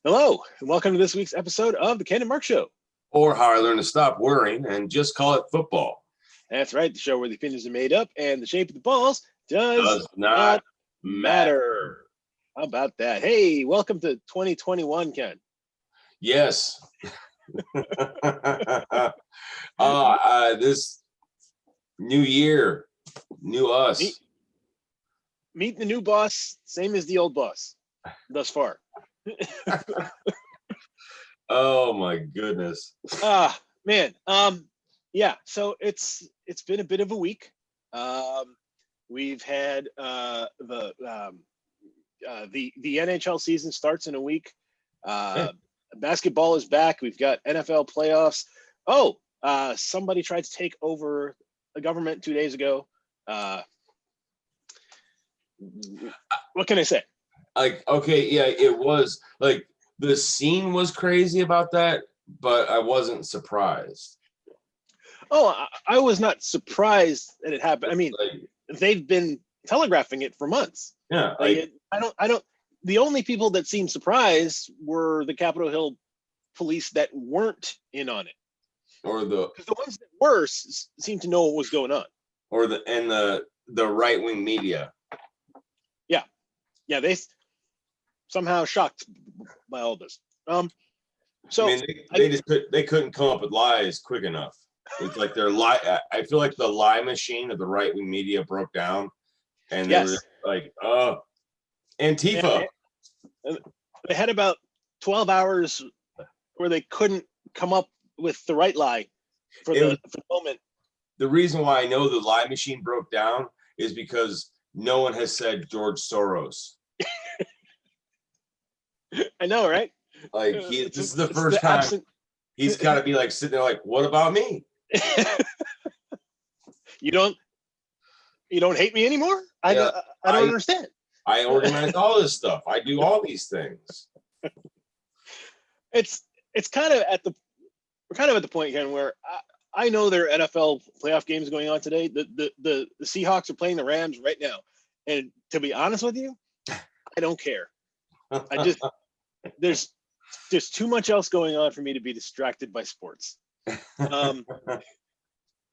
Hello, and welcome to this week's episode of the Ken and Mark Show. Or how I learned to stop worrying and just call it football. That's right, the show where the opinions are made up and the shape of the balls does not matter. How about that? Hey, welcome to 2021, Ken. Yes. This new year, new us. Meet the new boss, same as the old boss, thus far. Oh my goodness. Man. Yeah, so it's been a bit of a week. We've had the NHL season starts in a week. Basketball is back. We've got NFL playoffs. Somebody tried to take over the government 2 days ago. What can I say? It was like the scene was crazy about that, but I wasn't surprised. Oh, I was not surprised that it happened. I mean, they've been telegraphing it for months. Yeah, I don't. The only people that seemed surprised were the Capitol Hill police that weren't in on it, or because the ones that were seemed to know what was going on, or the right wing media. Yeah, they somehow shocked by all this. So I mean, they couldn't come up with lies quick enough. It's like their lie. I feel like the lie machine of the right wing media broke down, and they were like, Antifa. They had about 12 hours where they couldn't come up with the right lie for the moment. The reason why I know the lie machine broke down is because no one has said George Soros. I know, right? Like this is the first time he's got to be like sitting there like, what about me? You don't hate me anymore? I don't understand. I organize all this stuff. I do all these things. It's kind of we're kind of at the point, Ken, where I know there are NFL playoff games going on today. The Seahawks are playing the Rams right now, and to be honest with you, I don't care. There's too much else going on for me to be distracted by sports.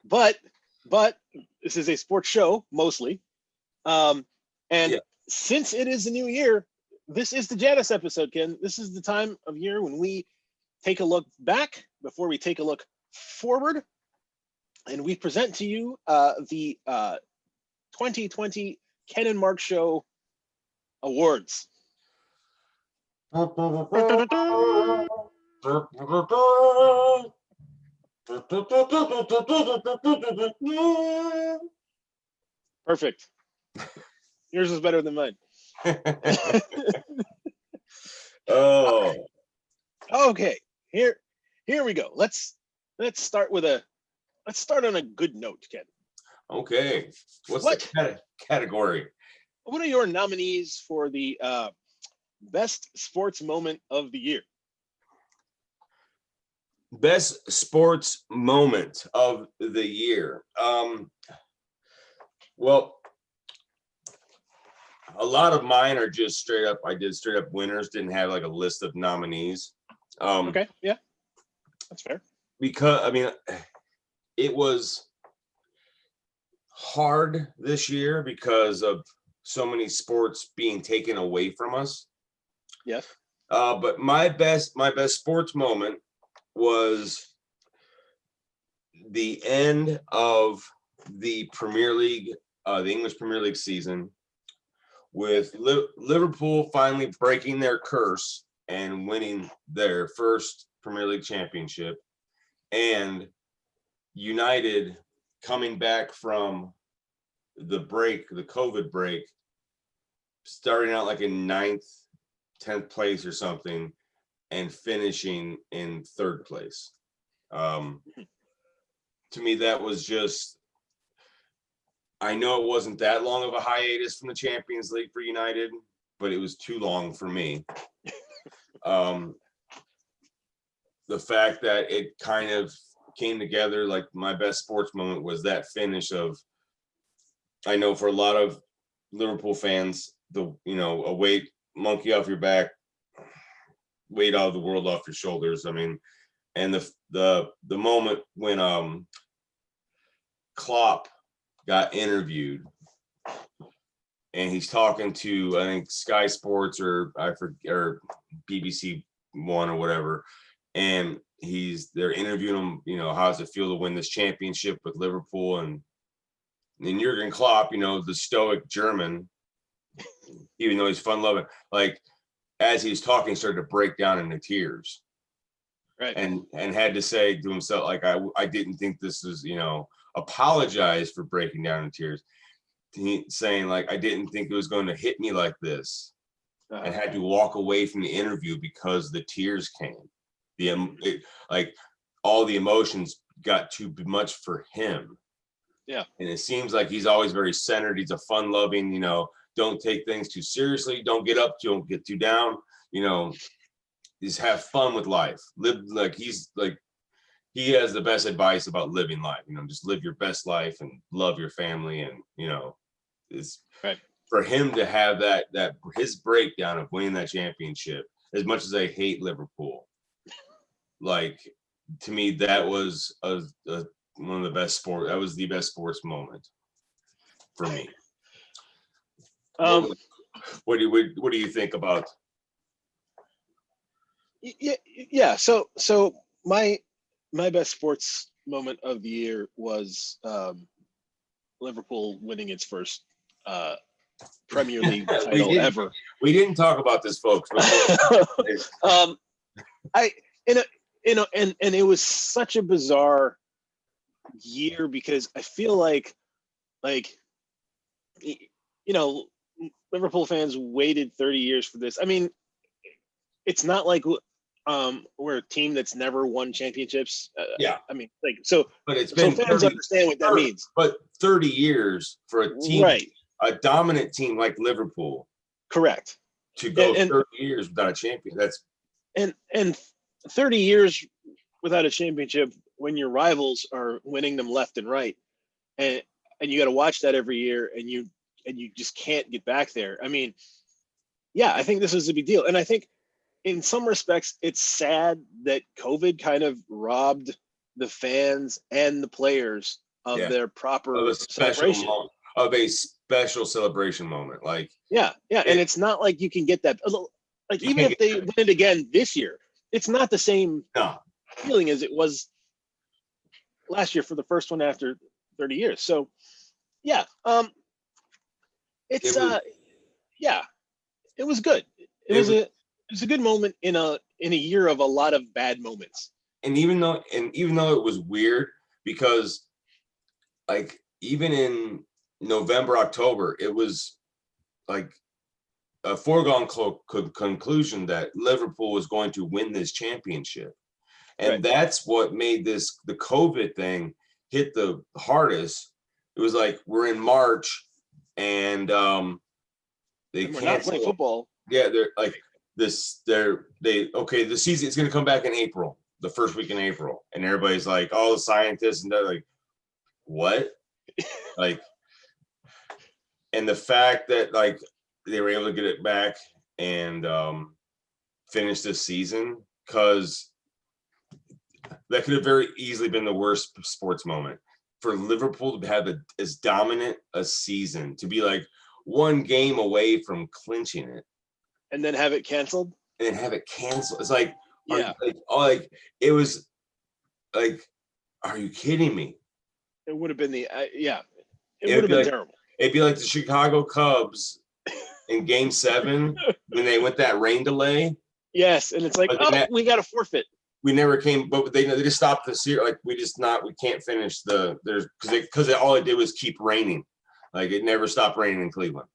But this is a sports show mostly, since it is the new year, this is the Janus episode, Ken. This is the time of year when we take a look back before we take a look forward, and we present to you the 2020 Ken and Mark Show Awards. Perfect. Yours is better than mine. Oh. Okay. Here we go. Let's start on a good note, Ken. Okay. What's the category? What are your nominees for the best sports moment of the year? Best sports moment of the year. Well, a lot of mine are just straight up. I did straight up winners. Didn't have like a list of nominees. Okay, yeah, that's fair. Because I mean, it was hard this year because of so many sports being taken away from us. Yes. But my best sports moment was the end of the Premier League, the English Premier League season, with Liverpool finally breaking their curse and winning their first Premier League championship, and United coming back from the COVID break, starting out like in 9th, 10th place or something, and finishing in 3rd place. To me, that was just, I know it wasn't that long of a hiatus from the Champions League for United, but it was too long for me. The fact that it kind of came together, like my best sports moment was that finish of, I know for a lot of Liverpool fans, a weight monkey off your back, weight of the world off your shoulders. I mean, and the moment when Klopp got interviewed and he's talking to, I think, Sky Sports or BBC One or whatever, and they're interviewing him, how does it feel to win this championship with Liverpool? And Jurgen Klopp, the stoic German, even though he's fun loving, like as he was talking, started to break down into tears. Right. And had to say to himself, like, I didn't think this was, apologize for breaking down in tears. Saying, like, I didn't think it was going to hit me like this. And had to walk away from the interview because the tears came. Like all the emotions got too much for him. Yeah. And it seems like he's always very centered. He's a fun loving, don't take things too seriously. Don't get up, don't get too down, just have fun with life. Live like he has the best advice about living life. Just live your best life and love your family. And it's right. For him to have that his breakdown of winning that championship. As much as I hate Liverpool, like to me that was one of the best sport. That was the best sports moment for me. What do you think about? Yeah. So my best sports moment of the year was Liverpool winning its first Premier League title ever. We didn't talk about this, folks. And it was such a bizarre year because I feel like Liverpool fans waited 30 years for this. I mean, it's not like we're a team that's never won championships. Yeah. I mean, but it's been fans understand what that means. But 30 years for a team, right? A dominant team like Liverpool, correct? To go 30 years without a champion, that's and 30 years without a championship when your rivals are winning them left and right, and you got to watch that every year, and you just can't get back there. I mean, yeah, I think this is a big deal, and I think in some respects it's sad that COVID kind of robbed the fans and the players of their proper celebration. Of a special celebration moment. Like and it's not like you can get that, like even if they win it again this year, it's not the same feeling as it was last year for the first one after 30 years. So it was good. It was a good moment in a year of a lot of bad moments. And even though it was weird because like even in November, October, it was like a foregone conclusion that Liverpool was going to win this championship. And that's what made the COVID thing hit the hardest. It was like we're in March and they can't not play football. Yeah, they're like this. The season is going to come back in April, the first week in April, and everybody's like, all the scientists and they're like, what? Like. And the fact that like they were able to get it back and finish this season, because that could have very easily been the worst sports moment for Liverpool to have as dominant a season, to be like one game away from clinching it, and then have it canceled. It's like, it was like, are you kidding me? It would have been it would have been terrible. It'd be like the Chicago Cubs in Game 7 when they went that rain delay. Yes, and it's like, we got to forfeit. We never came, but they just stopped the series. Like we can't finish because all it did was keep raining. Like it never stopped raining in Cleveland.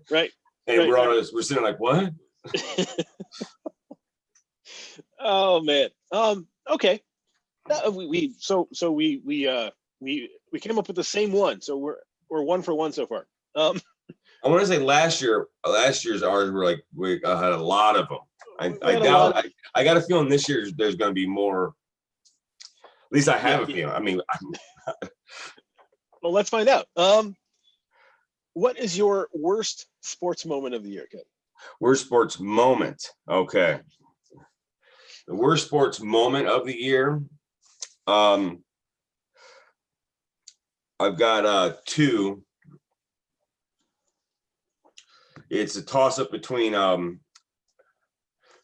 Right. And we're sitting like, what? Oh man. Okay. We came up with the same one, so we're 1 for 1 so far. I want to say last year's ours were like we had a lot of them. I got a feeling this year there's going to be more. At least I have a feeling. I mean, well, let's find out. What is your worst sports moment of the year, Ken? Worst sports moment. Okay. The worst sports moment of the year. I've got two. It's a toss-up between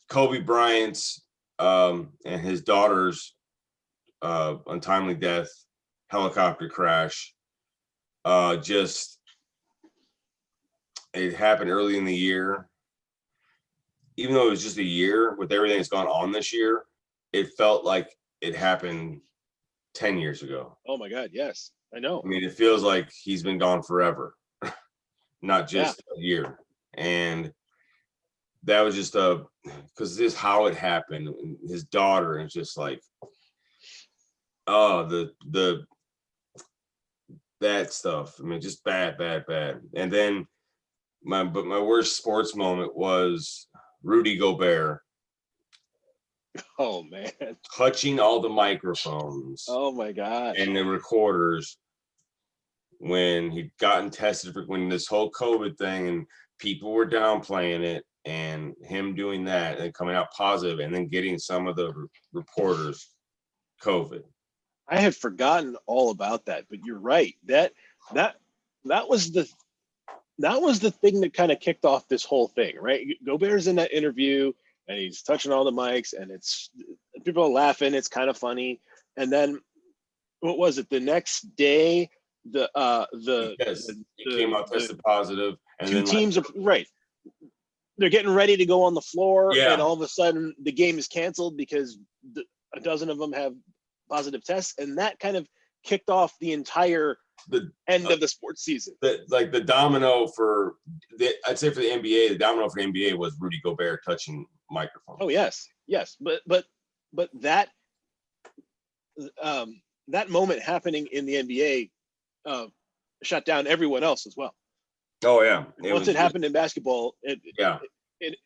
Kobe Bryant's and his daughter's untimely death, helicopter crash. Just it happened early in the year. Even though it was just a year, with everything that's gone on this year, it felt like it happened 10 years ago. Oh my God, yes, I know. I mean, it feels like he's been gone forever, not just a year. And that was just because this is how it happened. His daughter, and it's just like, oh, that stuff. I mean, just bad. And then my worst sports moment was Rudy Gobert. Oh man, Touching all the microphones. Oh my gosh. And the recorders when he'd gotten tested for when this whole COVID thing, and people were downplaying it, and him doing that and coming out positive, and then getting some of the reporters COVID. I had forgotten all about that, but you're right. That was the thing that kind of kicked off this whole thing, right? Gobert's in that interview and he's touching all the mics, and it's people are laughing. It's kind of funny. And then what was it? The next day, he came out tested positive, and two then teams are right. They're getting ready to go on the floor, Yeah. and all of a sudden the game is canceled because a dozen of them have positive tests, and that kind of kicked off the entire end of the sports season. The domino for I'd say for the NBA, the domino for the NBA was Rudy Gobert touching microphone. Oh yes, but that that moment happening in the NBA shut down everyone else as well. Oh yeah. Once it happened in basketball, it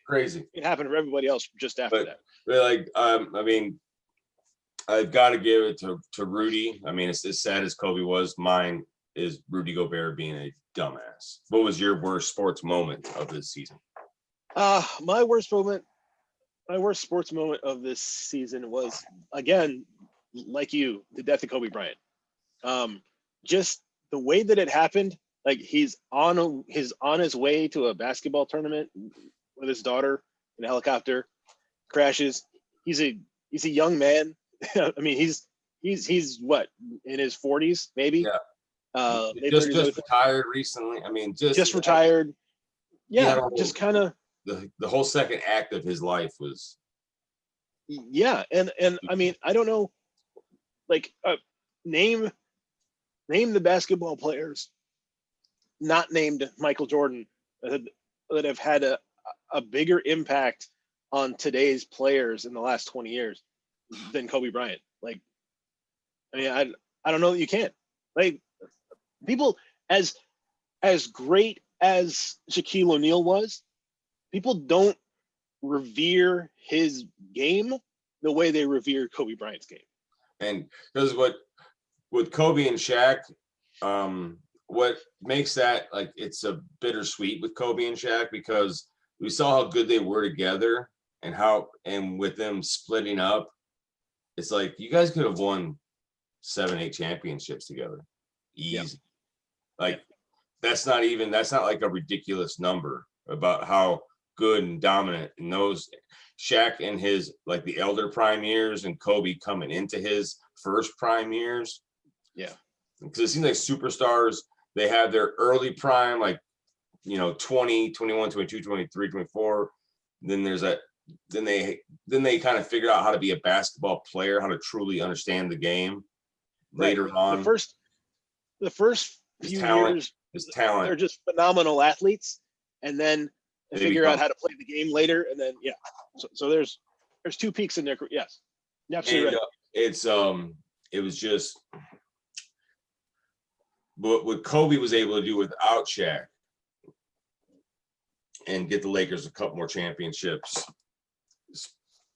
crazy. It happened to everybody else just after that. But like I mean, I've got to give it to Rudy. I mean, it's as sad as Kobe was. Mine is Rudy Gobert being a dumbass. What was your worst sports moment of this season? My worst sports moment of this season was, again, like you, the death of Kobe Bryant. Just the way that it happened. Like he's on his way to a basketball tournament with his daughter in a helicopter, crashes. He's a young man. I mean, he's what, in his 40s maybe. Yeah. Just retired recently. I mean, just retired. Yeah, just kind of the whole second act of his life was. Yeah, and I mean, I don't know, like name the basketball players not named Michael Jordan that have had a bigger impact on today's players in the last 20 years than Kobe Bryant. Like, I mean, I don't know that you can. Like, people as great as Shaquille O'Neal was, people don't revere his game the way they revere Kobe Bryant's game. And because with Kobe and Shaq, what makes that, like, it's a bittersweet with Kobe and Shaq, because we saw how good they were together, and with them splitting up, it's like you guys could have won 7-8 championships together. Easy. Yeah. Like that's not like a ridiculous number about how good and dominant in those. Shaq in his, like, the elder prime years, and Kobe coming into his first prime years. Yeah. Because it seems like superstars, they have their early prime, like, 20, 21, 22, 23, 24. Then there's that. Then they kind of figure out how to be a basketball player, how to truly understand the game. Right. Later on, the first few years, they're just phenomenal athletes, and then they figure out how to play the game later, and then so there's 2 peaks in their career. Yes, absolutely right. It was just what Kobe was able to do without Shaq, and get the Lakers a couple more championships,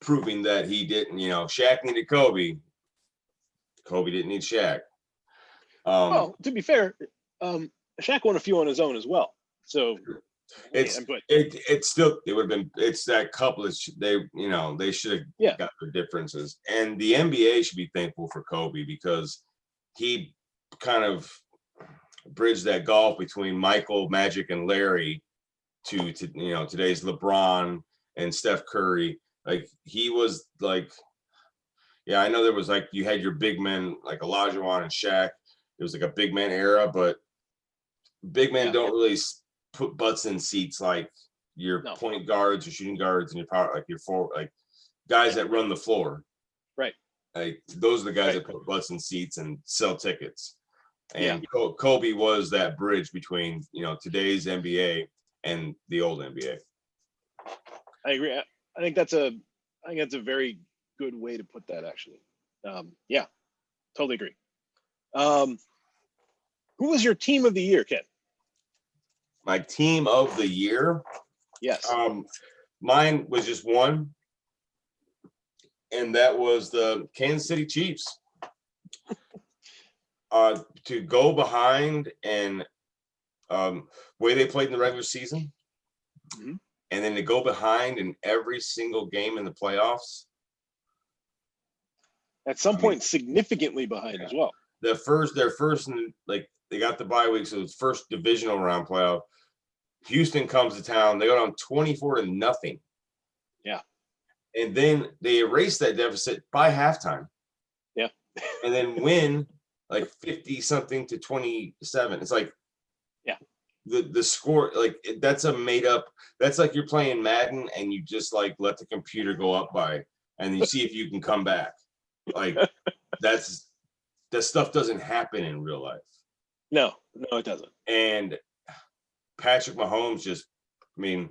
proving that he didn't. Shaq needed Kobe. Kobe didn't need Shaq. Well, to be fair, Shaq won a few on his own as well. So It's but it's still it would have been it's that couple that they should have Yeah. got their differences, and the NBA should be thankful for Kobe because he kind of bridged that gulf between Michael, Magic, and Larry to today's LeBron and Steph Curry. Like he was like, yeah, I know there was like you had your big men like Olajuwon and Shaq. It was like a big man era, but big men Yeah. don't really put butts in seats like your No. point guards or shooting guards and your power like your forward like guys that run the floor. Right. Like those are the guys Right. that put butts in seats and sell tickets. Yeah. And Kobe was that bridge between today's NBA and the old NBA. I agree. I think that's a very good way to put that, actually. Yeah, totally agree. Who was your team of the year, Ken? My team of the year, Yes. mine was just one, and that was the Kansas City Chiefs. To go behind and way they played in the regular season, Mhm. and then to go behind in every single game in the playoffs. At some point, significantly behind as well. Their first, like they got the bye week, so it's first divisional round playoff. Houston comes to town. They go down 24-0. Yeah. And then they erase that deficit by halftime. Yeah. And then win like 50-something to 27. It's like, yeah, the score, like that's a made up, that's like you're playing Madden and you just like let the computer go up by and you see if you can come back. Like that stuff doesn't happen in real life. No, it doesn't. And Patrick Mahomes just, I mean,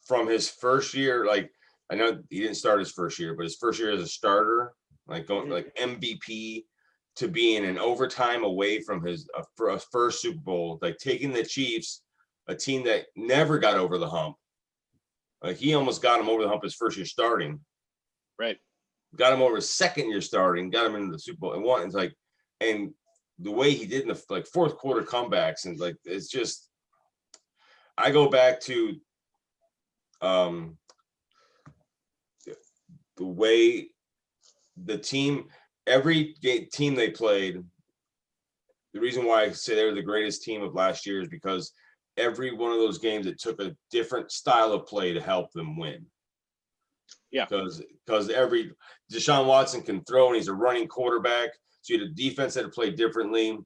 from his first year, like I know he didn't start his first year, but his first year as a starter, like going like MVP to being an overtime away from his first Super Bowl, like taking the Chiefs, a team that never got over the hump. Like he almost got him over the hump his first year starting. Right. Got him over his second year starting, got him into the Super Bowl and won. It's like, and the way he did in the like fourth quarter comebacks and like it's just, I go back to the way the team, every team they played, the reason why I say they were the greatest team of last year is because every one of those games it took a different style of play to help them win. Yeah. Because every Deshaun Watson can throw and he's a running quarterback. So you had a defense that had to play differently,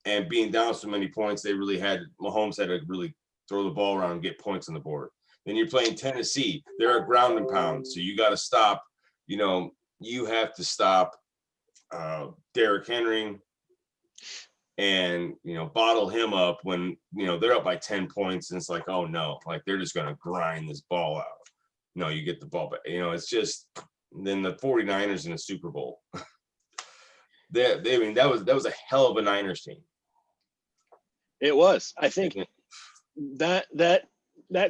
and being down so many points, Mahomes had to really throw the ball around and get points on the board. Then you're playing Tennessee. They're a ground and pound. So you got to stop, you have to stop Derrick Henry and, bottle him up when, they're up by 10 points. And it's like, oh no, like they're just going to grind this ball out. No, you get the ball back. It's just, then the 49ers in the Super Bowl. I mean, that was a hell of a Niners team. It was. I think that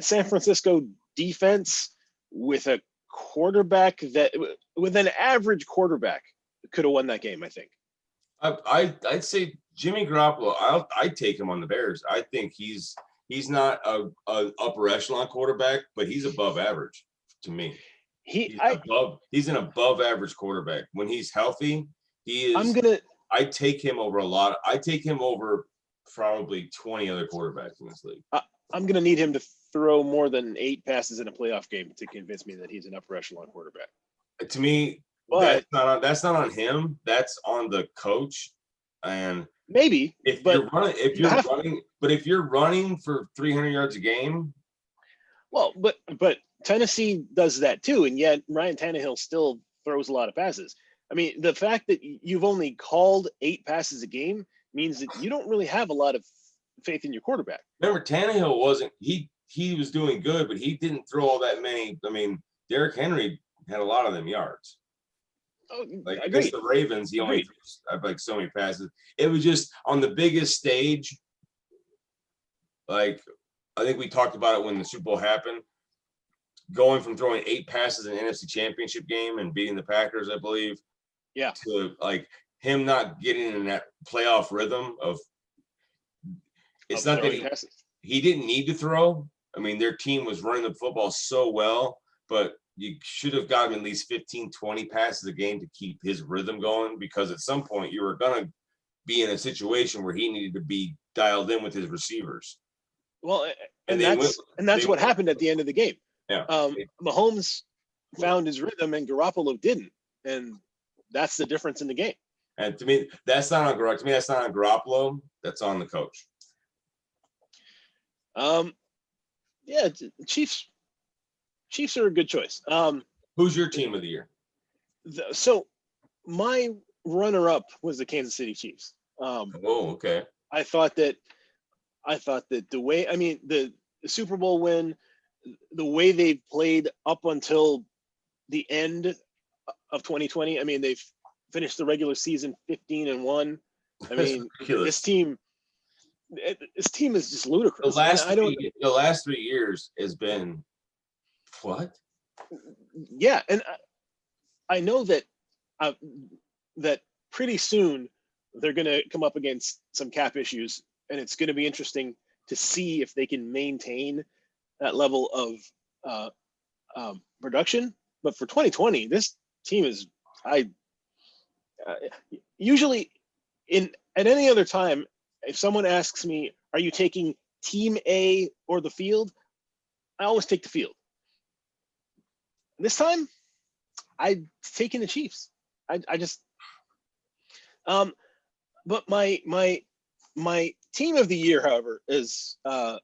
San Francisco defense with a quarterback with an average quarterback could have won that game. I think. I'd say Jimmy Garoppolo. I'd take him on the Bears. I think he's not a upper echelon quarterback, but he's above average to me. He's an above average quarterback when he's healthy. He is. I take him over I take him over probably 20 other quarterbacks in this league. I'm going to need him to throw more than 8 passes in a playoff game to convince me that he's an upper echelon quarterback. To me, but that's not on him. That's on the coach. And maybe if you're running for 300 yards a game. Well, but Tennessee does that too, and yet Ryan Tannehill still throws a lot of passes. I mean, the fact that you've only called 8 passes a game means that you don't really have a lot of faith in your quarterback. Remember, Tannehill wasn't he was doing good, but he didn't throw all that many. I mean, Derrick Henry had a lot of them yards. Oh, like against the Ravens, he only threw like so many passes. It was just on the biggest stage. Like I think we talked about it when the Super Bowl happened. Going from throwing 8 passes in the NFC Championship game and beating the Packers, I believe. Yeah. To like him not getting in that playoff rhythm of. It's not that he didn't need to throw. I mean, their team was running the football so well, but you should have got him at least 15, 20 passes a game to keep his rhythm going, because at some point you were going to be in a situation where he needed to be dialed in with his receivers. Well, And that's what happened at the end of the game. Yeah. Mahomes found his rhythm and Garoppolo didn't, and that's the difference in the game. And to me, that's not on Garoppolo. To me, that's not on Garoppolo. That's on the coach. Yeah, Chiefs are a good choice. Who's your team of the year? So my runner-up was the Kansas City Chiefs. Okay. I thought that the way, I mean, the Super Bowl win, the way they've played up until the end of 2020. I mean, they've finished the regular season 15-1. I mean, this team is just ludicrous. The last 3 years has been what? Yeah, and I know that that pretty soon they're going to come up against some cap issues, and it's going to be interesting to see if they can maintain that level of production. But for 2020, this team is usually at any other time, if someone asks me, are you taking team A or the field? I always take the field. This time, I'm taking the Chiefs. I just but my team of the year, however, is Bayern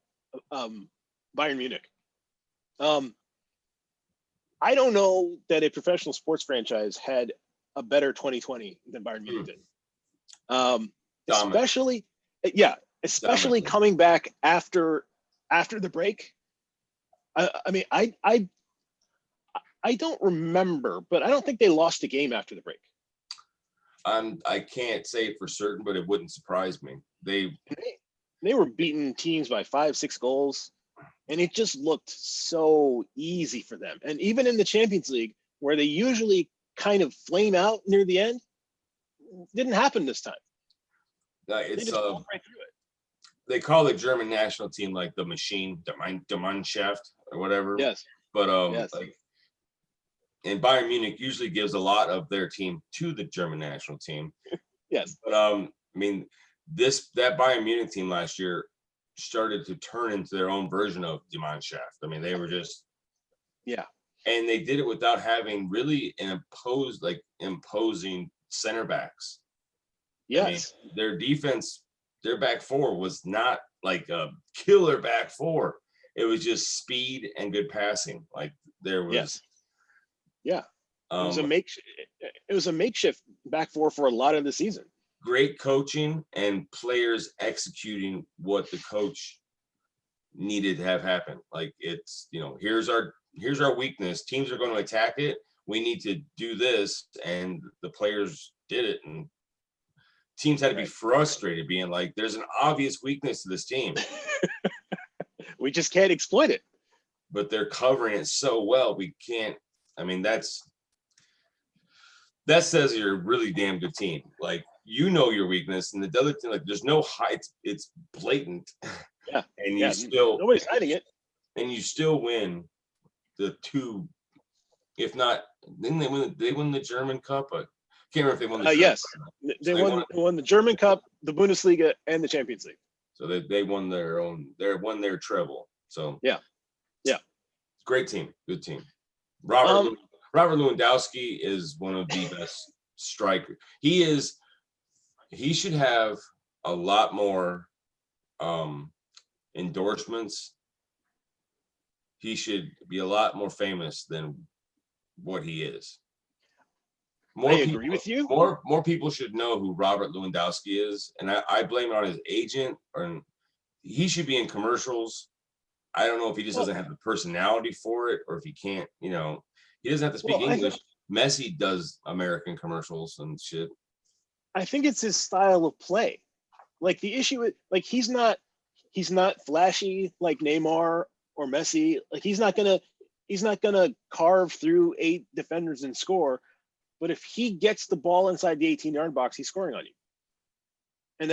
Munich. I don't know that a professional sports franchise had a better 2020 than Bayern Munich did. Especially Dominant. Coming back after the break. I mean, I don't remember, but I don't think they lost a game after the break. I can't say for certain, but it wouldn't surprise me. They were beating teams by 5-6 goals, and it just looked so easy for them. And even in the Champions League, where they usually kind of flame out near the end, didn't happen this time. It's they just walked right through it. They call the German national team like the machine, the Mannschaft or whatever. Yes. But yes. And Bayern Munich usually gives a lot of their team to the German national team. Yes. But I mean, that Bayern Munich team last year started to turn into their own version of Die Mannschaft. I mean, they were just and they did it without having really imposing center backs. Yes. I mean, their defense, their back four was not like a killer back four. It was just speed and good passing. Like there was. Yes. Yeah. It was a makeshift back four for a lot of the season. Great coaching and players executing what the coach needed to have happen. Like it's, here's our weakness. Teams are going to attack it. We need to do this. And the players did it. And teams had to be frustrated, being like, there's an obvious weakness to this team. We just can't exploit it. But they're covering it so well. We can't. I mean, that says you're a really damn good team. Like, your weakness, and the other thing, like, there's no height. It's blatant. Yeah. And you still, nobody's hiding it. And you still win the two, if not, didn't they win the German Cup? I can't remember if they won the German yes. Cup. They won the German Cup, the Bundesliga, and the Champions League. So they won won their treble. So yeah. Great team, good team. Robert Lewandowski is one of the best strikers. He should have a lot more endorsements. He should be a lot more famous than what he is. I agree with you. More people should know who Robert Lewandowski is, and I blame it on his agent. Or he should be in commercials. I don't know if he just doesn't have the personality for it, or if he can't. He doesn't have to speak English. Messi does American commercials and shit. I think it's his style of play. Like the issue is, like he's not flashy like Neymar or Messi. Like he's not gonna carve through 8 defenders and score. But if he gets the ball inside the 18-yard box, he's scoring on you. And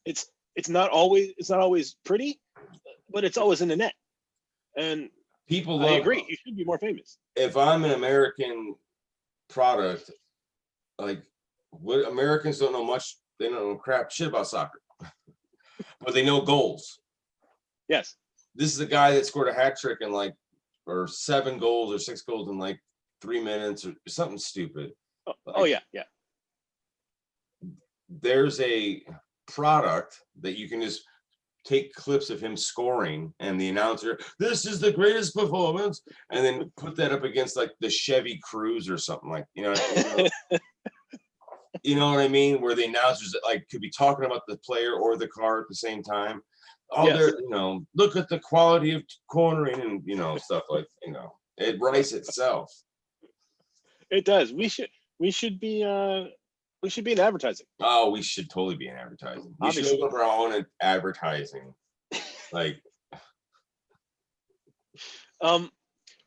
it's not always pretty, but it's always in the net. And People I love. agree, he should be more famous. If I'm an American product, like what Americans don't know much, they don't know crap shit about soccer, but they know goals. Yes. This is a guy that scored a hat trick in or 7 goals or 6 goals in 3 minutes or something stupid. Oh yeah. There's a product that you can just take clips of him scoring and the announcer, this is the greatest performance, and then put that up against the Chevy Cruze or something you know what I mean, where the announcers could be talking about the player or the car at the same time. Oh, yes. they're look at the quality of cornering and stuff it writes itself. It does. We should be in advertising. Oh, we should totally be in advertising. We Obviously. should open up our own advertising.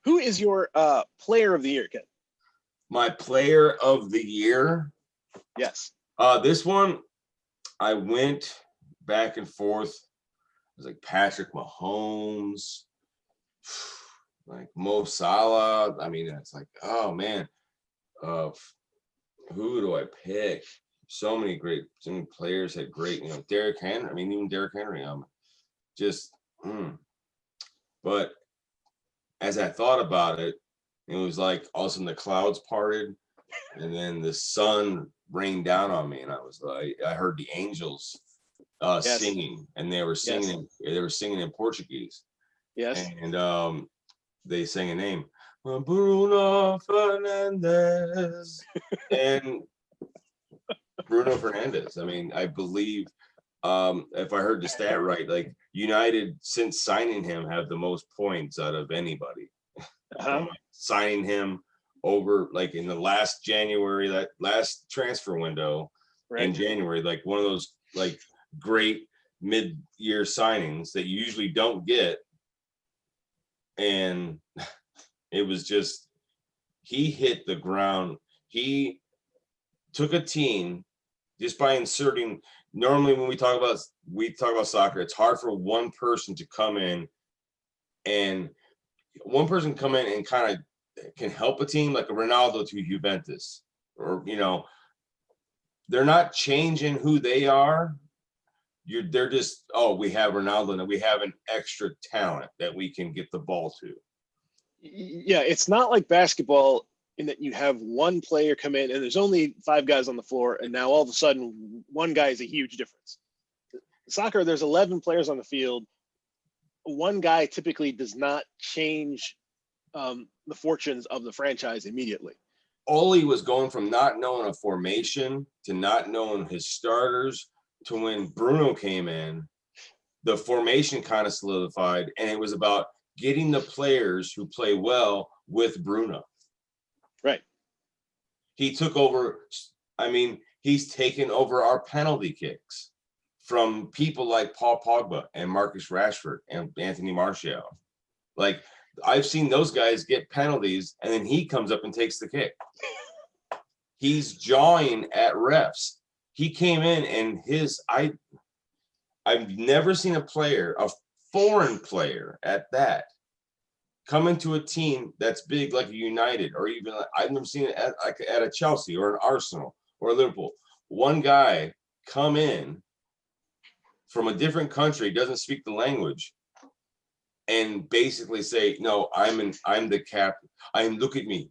Who is your player of the year, Ken? My player of the year? Yes. This one, I went back and forth. It was Patrick Mahomes, Mo Salah. I mean, it's oh man, who do I pick? So many players had great, Derrick Henry. I mean, even Derrick Henry. But as I thought about it, it was all of a sudden the clouds parted, and then the sun rained down on me, and I heard the angels singing, and they were singing. Yes. They were singing in Portuguese. Yes. And they sang a name, Bruno Fernandes, and Bruno Fernandes. I mean, I believe if I heard the stat right, United since signing him have the most points out of anybody. Signing him over in the last January, that last transfer window in January, one of those great mid-year signings that you usually don't get. And it was just, he hit the ground. He took a team just by inserting. Normally when we talk about soccer, it's hard for one person to come in and kind of can help a team, like a Ronaldo to Juventus, or they're not changing who they are. They're just, we have Ronaldo and we have an extra talent that we can get the ball to. Yeah, it's not like basketball in that you have one player come in and there's only 5 guys on the floor, and now all of a sudden one guy is a huge difference. Soccer, there's 11 players on the field. One guy typically does not change the fortunes of the franchise immediately. Ole was going from not knowing a formation to not knowing his starters to when Bruno came in, the formation kind of solidified, and it was about getting the players who play well with Bruno. Right. He took over. I mean, he's taken over our penalty kicks from people like Paul Pogba and Marcus Rashford and Anthony Martial. I've seen those guys get penalties, and then he comes up and takes the kick. He's jawing at refs. He came in and I've never seen a foreign player at that, come into a team that's big like a United, or even I've never seen it at a Chelsea or an Arsenal or a Liverpool. One guy come in from a different country, doesn't speak the language, and basically say, no, I'm the captain. Look at me.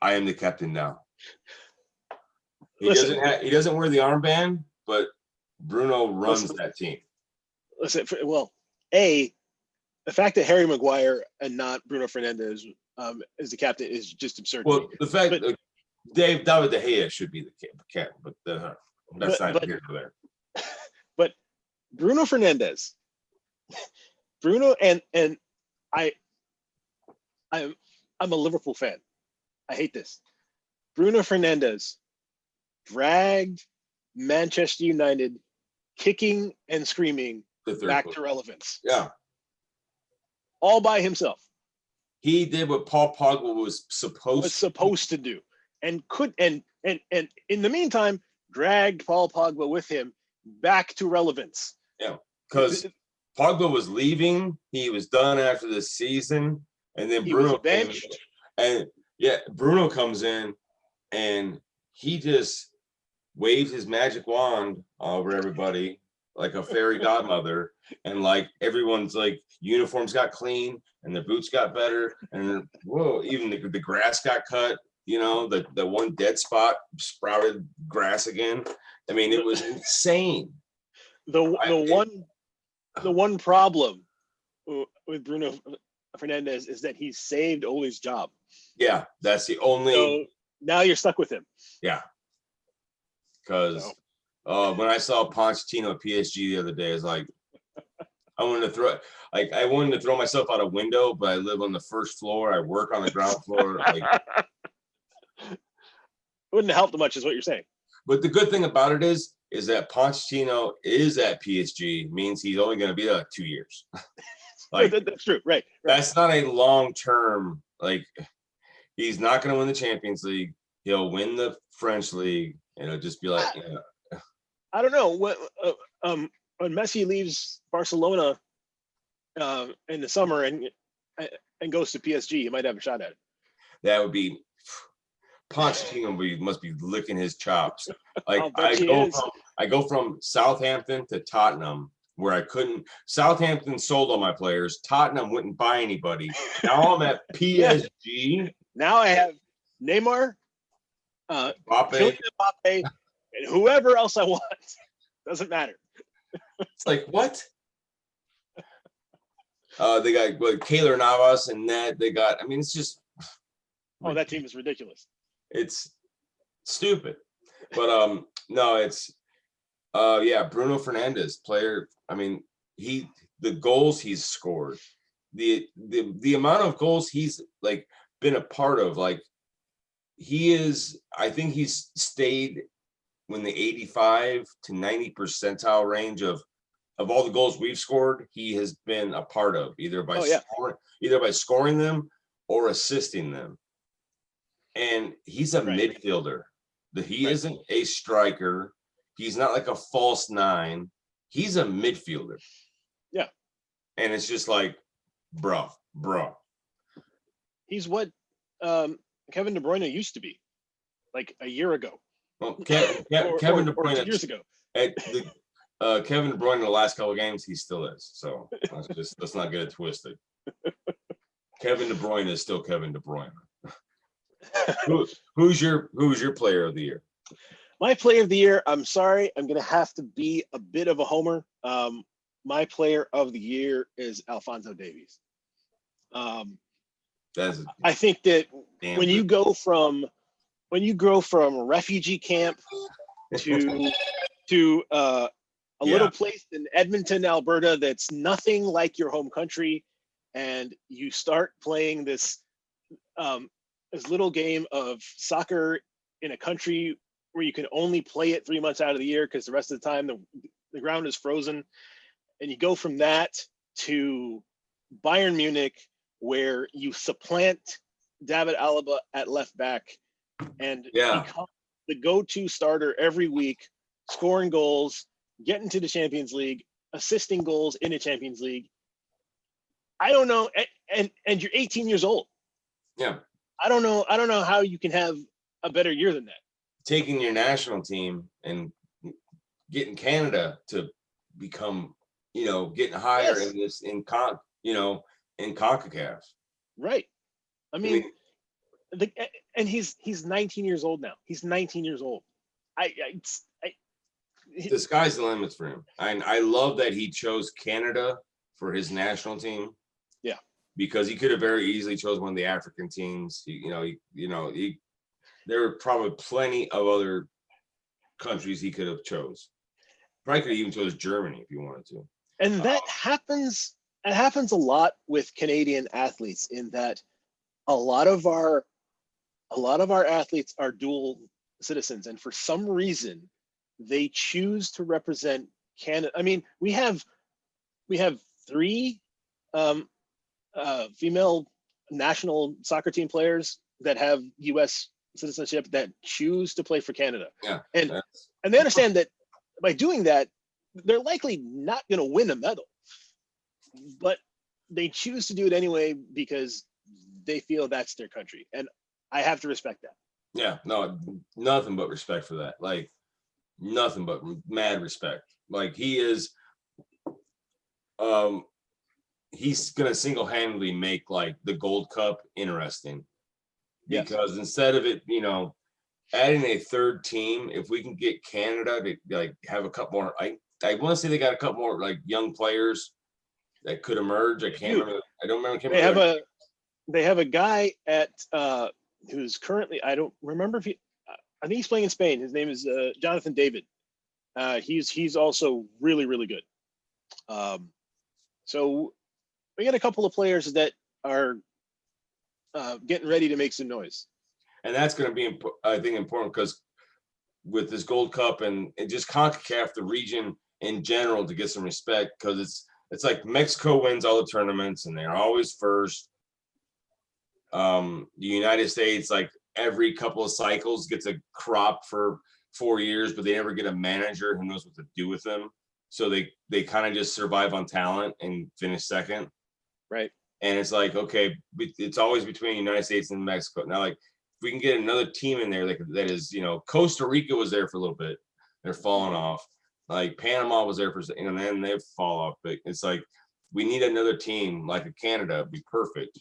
I am the captain now. He doesn't wear the armband, but Bruno runs that team. Listen, the fact that Harry Maguire and not Bruno Fernandes is the captain is just absurd. Well, the fact that David De Gea should be the captain, but that's not here or there. But Bruno Fernandes, and I'm a Liverpool fan. I hate this. Bruno Fernandes dragged Manchester United kicking and screaming back to relevance. Yeah. All by himself. He did what Paul Pogba was supposed to do, and in the meantime dragged Paul Pogba with him back to relevance. Yeah, because Pogba was leaving. He was done after the season, and then He was Bruno came in, benched. and Bruno comes in, and he just waved his magic wand over everybody like a fairy godmother, and like everyone's like uniforms got clean and their boots got better, and whoa, even the grass got cut. You know, the one dead spot sprouted grass again. I mean, it was insane. The one problem with Bruno Fernandes is that he saved Ole's job. Yeah, that's the only. So now you're stuck with him. Yeah, because when I saw Pochettino at PSG the other day, it's like I wanted to throw myself out a window, but I live on the first floor. I work on the ground floor. Like, wouldn't have helped much, is what you're saying. but the good thing about it is that Pochettino is at PSG, means he's only going to be there like 2 years. Like, that's true, right? That's not a long term. Like, he's not going to win the Champions League. He'll win the French league, and it'll just be like, I don't know when Messi leaves Barcelona in the summer and goes to PSG, he might have a shot at it. That would be. Pochettino must be licking his chops. Like, I go from Southampton to Tottenham, where I couldn't. Southampton sold all my players. Tottenham wouldn't buy anybody. Now I'm at PSG. Yeah. Now I have Neymar, Kylian Mbappe, and whoever else I want. Doesn't matter. It's like, what? They got Keylor Navas and that. They got. I mean, it's just. Oh, that team is ridiculous. It's stupid, but no, it's Bruno Fernandes, player. I mean, the goals he's scored, the amount of goals he's like been a part of, like I think he's stayed in the 85 to 90 percentile range of all the goals we've scored. He has been a part of either by scoring them or assisting them. And he's a midfielder. He isn't a striker. He's not like a false nine. He's a midfielder. Yeah. And it's just like, bro. He's what Kevin De Bruyne used to be, like a year ago. Well, Kevin De Bruyne 2 years ago. Kevin De Bruyne in the last couple of games, he still is. So let's not get it twisted. Kevin De Bruyne is still Kevin De Bruyne. Who's your player of the year? My player of the year, I'm sorry, I'm gonna have to be a bit of a homer. My player of the year is Alphonso Davies. I think that when you go from refugee camp to a little place in Edmonton, Alberta, that's nothing like your home country, and you start playing this little game of soccer in a country where you can only play it 3 months out of the year because the rest of the time the ground is frozen, and you go from that to Bayern Munich, where you supplant David Alaba at left back and become the go-to starter every week, scoring goals, getting to the Champions League, assisting goals in the Champions League. I don't know, and you're 18 years old. Yeah. I don't know how you can have a better year than that. Taking your national team and getting Canada to become, getting higher in CONCACAF. Right. I mean, and he's 19 years old now. He's 19 years old. The sky's the limits for him. I love that he chose Canada for his national team. Yeah. Because he could have very easily chose one of the African teams. There were probably plenty of other countries he could have chose. Probably could have even chose Germany if he wanted to. And that happens. It happens a lot with Canadian athletes, in that a lot of our athletes are dual citizens, and for some reason they choose to represent Canada. I mean, we have 3 female national soccer team players that have U.S. citizenship that choose to play for Canada. Yeah, and they understand that by doing that, they're likely not going to win a medal. but they choose to do it anyway because they feel that's their country, and I have to respect that. Yeah, no, nothing but respect for that. Like nothing but mad respect. Like he's gonna single-handedly make like the Gold Cup interesting because instead of it, adding a third team, if we can get Canada to like have a couple more, I want to say they got a couple more like young players that could emerge. I can't remember. I don't remember. They have a guy at who's currently, I don't remember if I think he's playing in Spain. His name is Jonathan David. He's also really, really good. So we got a couple of players that are getting ready to make some noise. And that's going to be, I think, important because with this Gold Cup and just CONCACAF, the region in general, to get some respect, because it's like Mexico wins all the tournaments and they're always first. The United States, like every couple of cycles, gets a crop for 4 years, but they never get a manager who knows what to do with them. So they kind of just survive on talent and finish second. Right. And it's like, okay, it's always between the United States and Mexico. Now, like, if we can get another team in there that is, Costa Rica was there for a little bit. They're falling off. Like Panama was there for, and then they fall off. But it's like, we need another team like a Canada, be perfect,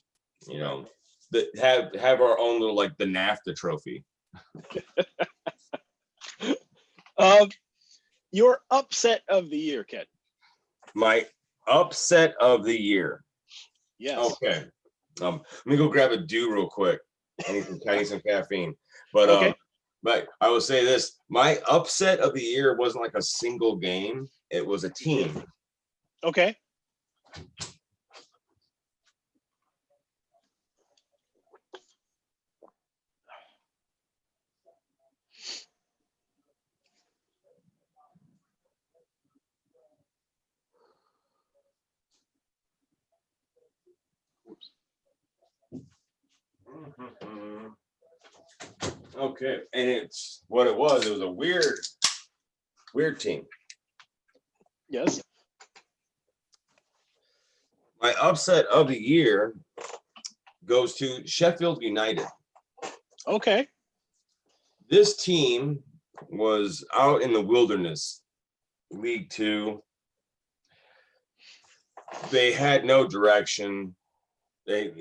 that have our own little, like the NAFTA trophy. Your upset of the year, Ken. My upset of the year. Yes. Okay. Let me go grab a dew real quick. I need some caffeine. But okay. But I will say this: my upset of the year wasn't like a single game; it was a team. Okay. Okay, and it's what it was. It was a weird team. Yes. My upset of the year goes to Sheffield United. Okay. This team was out in the wilderness, League Two. They had no direction. They,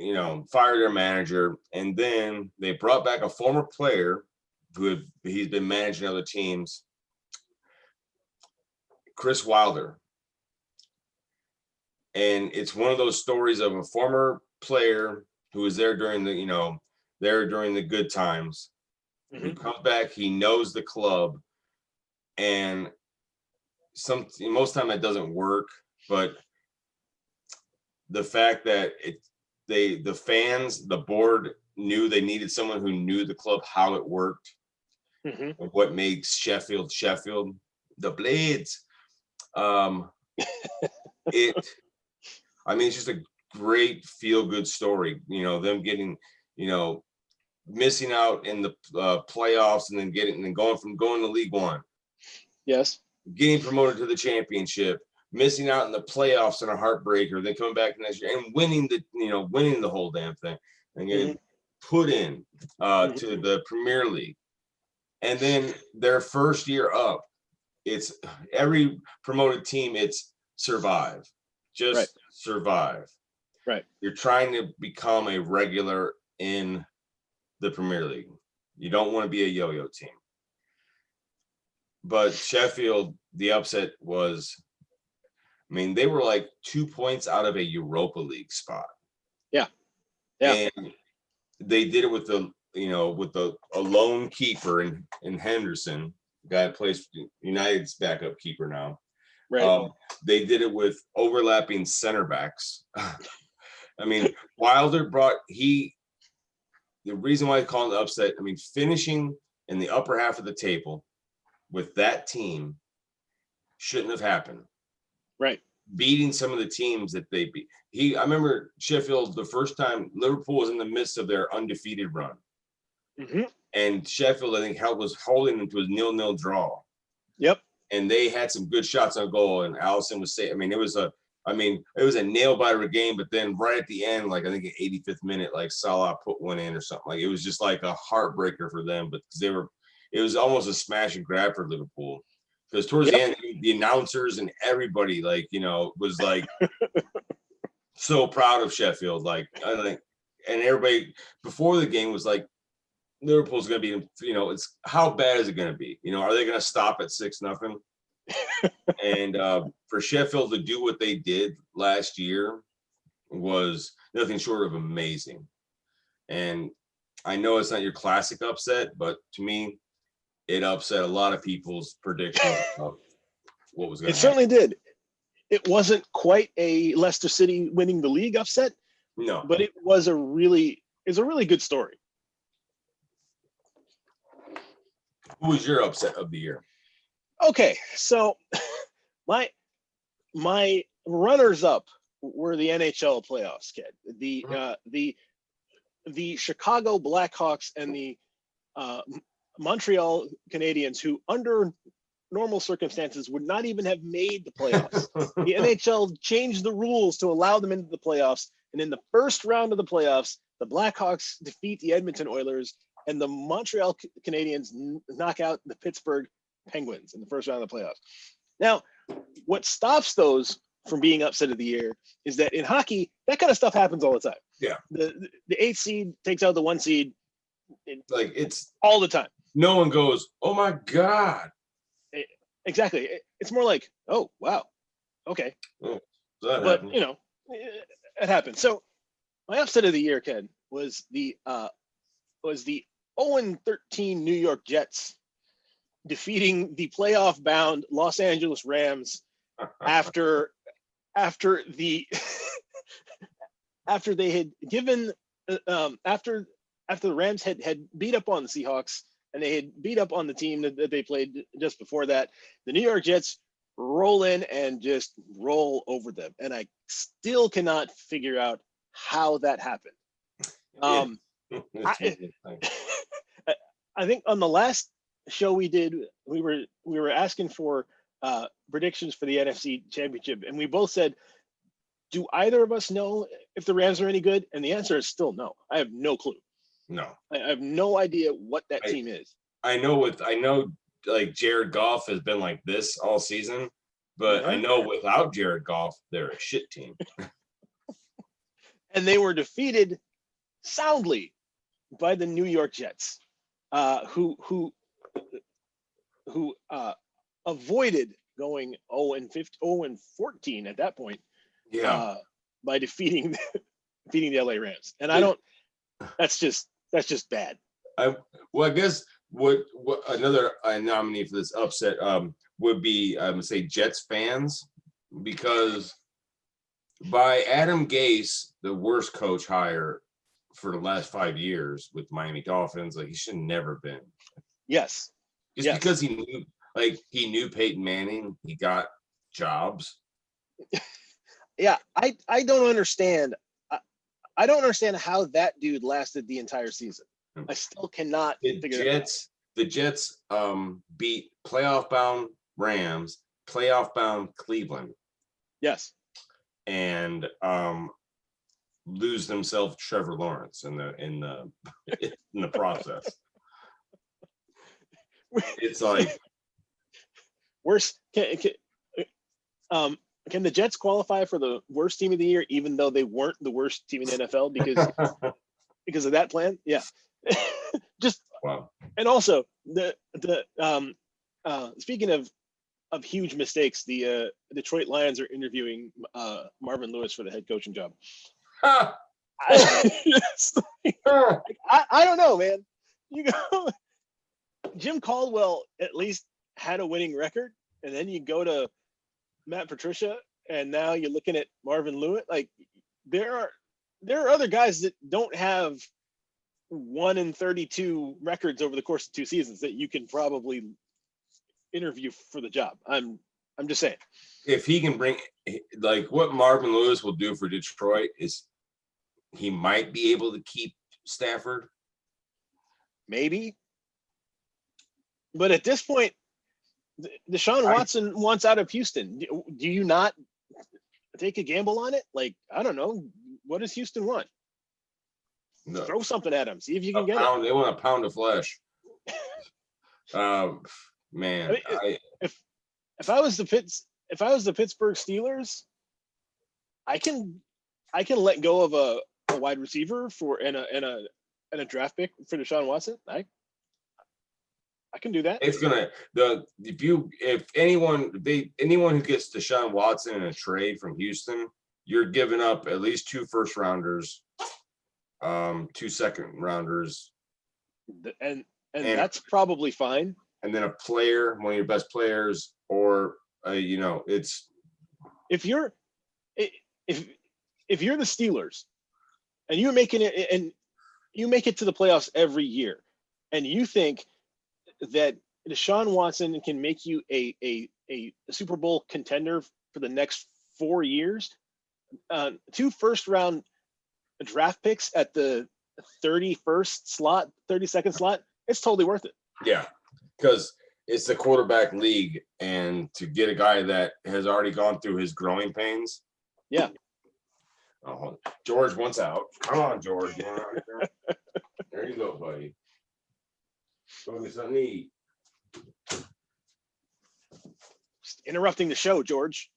fired their manager, and then they brought back a former player he's been managing other teams, Chris Wilder. And it's one of those stories of a former player who was there during the good times. Mm-hmm. Who comes back, he knows the club, and most time that doesn't work, but the fact that the fans, the board knew they needed someone who knew the club, how it worked, and what makes Sheffield, the Blades. It's just a great feel-good story. Them getting, missing out in the playoffs and then going to League One. Yes. Getting promoted to the championship, missing out in the playoffs and a heartbreaker, then coming back next year and winning the whole damn thing and getting put in to the Premier League. And then their first year up, it's every promoted team, it's survive. Just survive. Right. You're trying to become a regular in the Premier League. You don't want to be a yo-yo team. But Sheffield, the upset was, they were like 2 points out of a Europa League spot. Yeah. And they did it with a lone keeper in Henderson, guy that plays United's backup keeper now. Right. They did it with overlapping center backs. Wilder the reason why I call it an upset, finishing in the upper half of the table with that team shouldn't have happened. Right. Beating some of the teams that they beat. I remember Sheffield, the first time Liverpool was in the midst of their undefeated run. Mm-hmm. And Sheffield, I think, was holding them to a 0-0 draw. Yep. And they had some good shots on goal, and Allison was saying, it was I mean, it was a nail biter game, but then right at the end, like I think an 85th minute, like Salah put one in or something. Like it was just like a heartbreaker for them, but it was almost a smash and grab for Liverpool. Because towards the Yep. end, the announcers and everybody, like, was like so proud of Sheffield. Like, and everybody before the game was like, Liverpool's going to be, it's how bad is it going to be? Are they going to stop at 6-0? And for Sheffield to do what they did last year was nothing short of amazing. And I know it's not your classic upset, but to me, it upset a lot of people's predictions of what was going It to happen. certainly did. It wasn't quite a Leicester City winning the league upset. No, but it was a really good story. Who was your upset of the year? Okay, so my runners up were the NHL playoffs, kid. The Chicago Blackhawks and the Montreal Canadiens, who under normal circumstances would not even have made the playoffs. The NHL changed the rules to allow them into the playoffs, and in the first round of the playoffs, the Blackhawks defeat the Edmonton Oilers, and the Montreal Canadiens knock out the Pittsburgh Penguins in the first round of the playoffs. Now, what stops those from being upset of the year is that in hockey, that kind of stuff happens all the time. Yeah. The 8th seed takes out the 1 seed. Like it's all the time. No one goes, oh my God. Exactly. It's more like, oh, wow. Okay. Oh, but happened. It happened. So my upset of the year, Ken, was the 0-13 New York Jets defeating the playoff-bound Los Angeles Rams after they had given after the Rams had beat up on the Seahawks and they had beat up on the team that they played just before that. The New York Jets roll in and just roll over them, and I still cannot figure out how that happened. I think on the last show we did, we were asking for predictions for the NFC Championship, and we both said, do either of us know if the Rams are any good? And the answer is still no. I have no clue. No, I have no idea what that team is. I know like Jared Goff has been like this all season, but I know without Jared Goff, they're a shit team. And they were defeated soundly by the New York Jets, who avoided going 0-14 at that point. Yeah. By defeating the LA Rams. And I don't. That's just bad. I guess what another nominee for this upset would be I would say Jets fans, because by Adam Gase, the worst coach hire for the last 5 years with Miami Dolphins, like he should have never been. Yes. Because he knew Peyton Manning, he got jobs. Yeah, I don't understand. I don't understand how that dude lasted the entire season. I still cannot figure it out. The Jets beat playoff-bound Rams, playoff-bound Cleveland. Yes. And lose themselves Trevor Lawrence in the process. It's like worse. Can the Jets qualify for the worst team of the year, even though they weren't the worst team in the NFL because of that plan? Yeah. Just wow. And also the speaking of huge mistakes, the Detroit Lions are interviewing Marvin Lewis for the head coaching job. I don't know, man. You go, Jim Caldwell at least had a winning record, and then you go to Matt Patricia, and now you're looking at Marvin Lewis. Like there are other guys that don't have 1-32 records over the course of 2 seasons that you can probably interview for the job. I'm just saying. If he can bring, like what Marvin Lewis will do for Detroit is he might be able to keep Stafford. Maybe. But at this point, Deshaun Watson wants out of Houston. Do you not take a gamble on it? Like, I don't know. What does Houston want? No, Throw something at them. See if you can a get pound. They want a pound of flesh. it. I Man, mean, if I was the Pittsburgh Steelers, I can let go of a wide receiver for and a draft pick for Deshaun Watson. I can do that. it's gonna if anyone who gets Deshaun Watson in a trade from Houston, you're giving up at least 2 first rounders, 2 second rounders, And and that's probably fine. and then a player, one of your best players, or it's If you're if you're the Steelers and you're making it and you make it to the playoffs every year, and you think that Deshaun Watson can make you a Super Bowl contender for the next 4 years, 2 first round draft picks at the 31st slot, 32nd slot, it's totally worth it. yeah, because it's the quarterback league, and to get a guy that has already gone through his growing pains. Yeah. Oh, George wants out. Come on, George. You want out here? There you go, buddy. Go get something to eat. Just interrupting the show, George.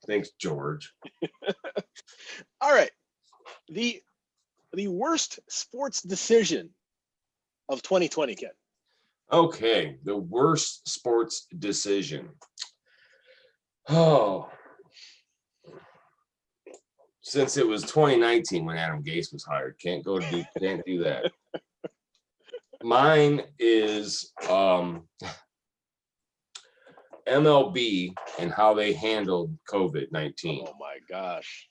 Thanks, George. All right. The worst sports decision of 2020, Ken. Okay, the worst sports decision. Oh, since it was 2019 when Adam Gase was hired, can't do that. Mine is MLB and how they handled COVID-19. Oh my gosh.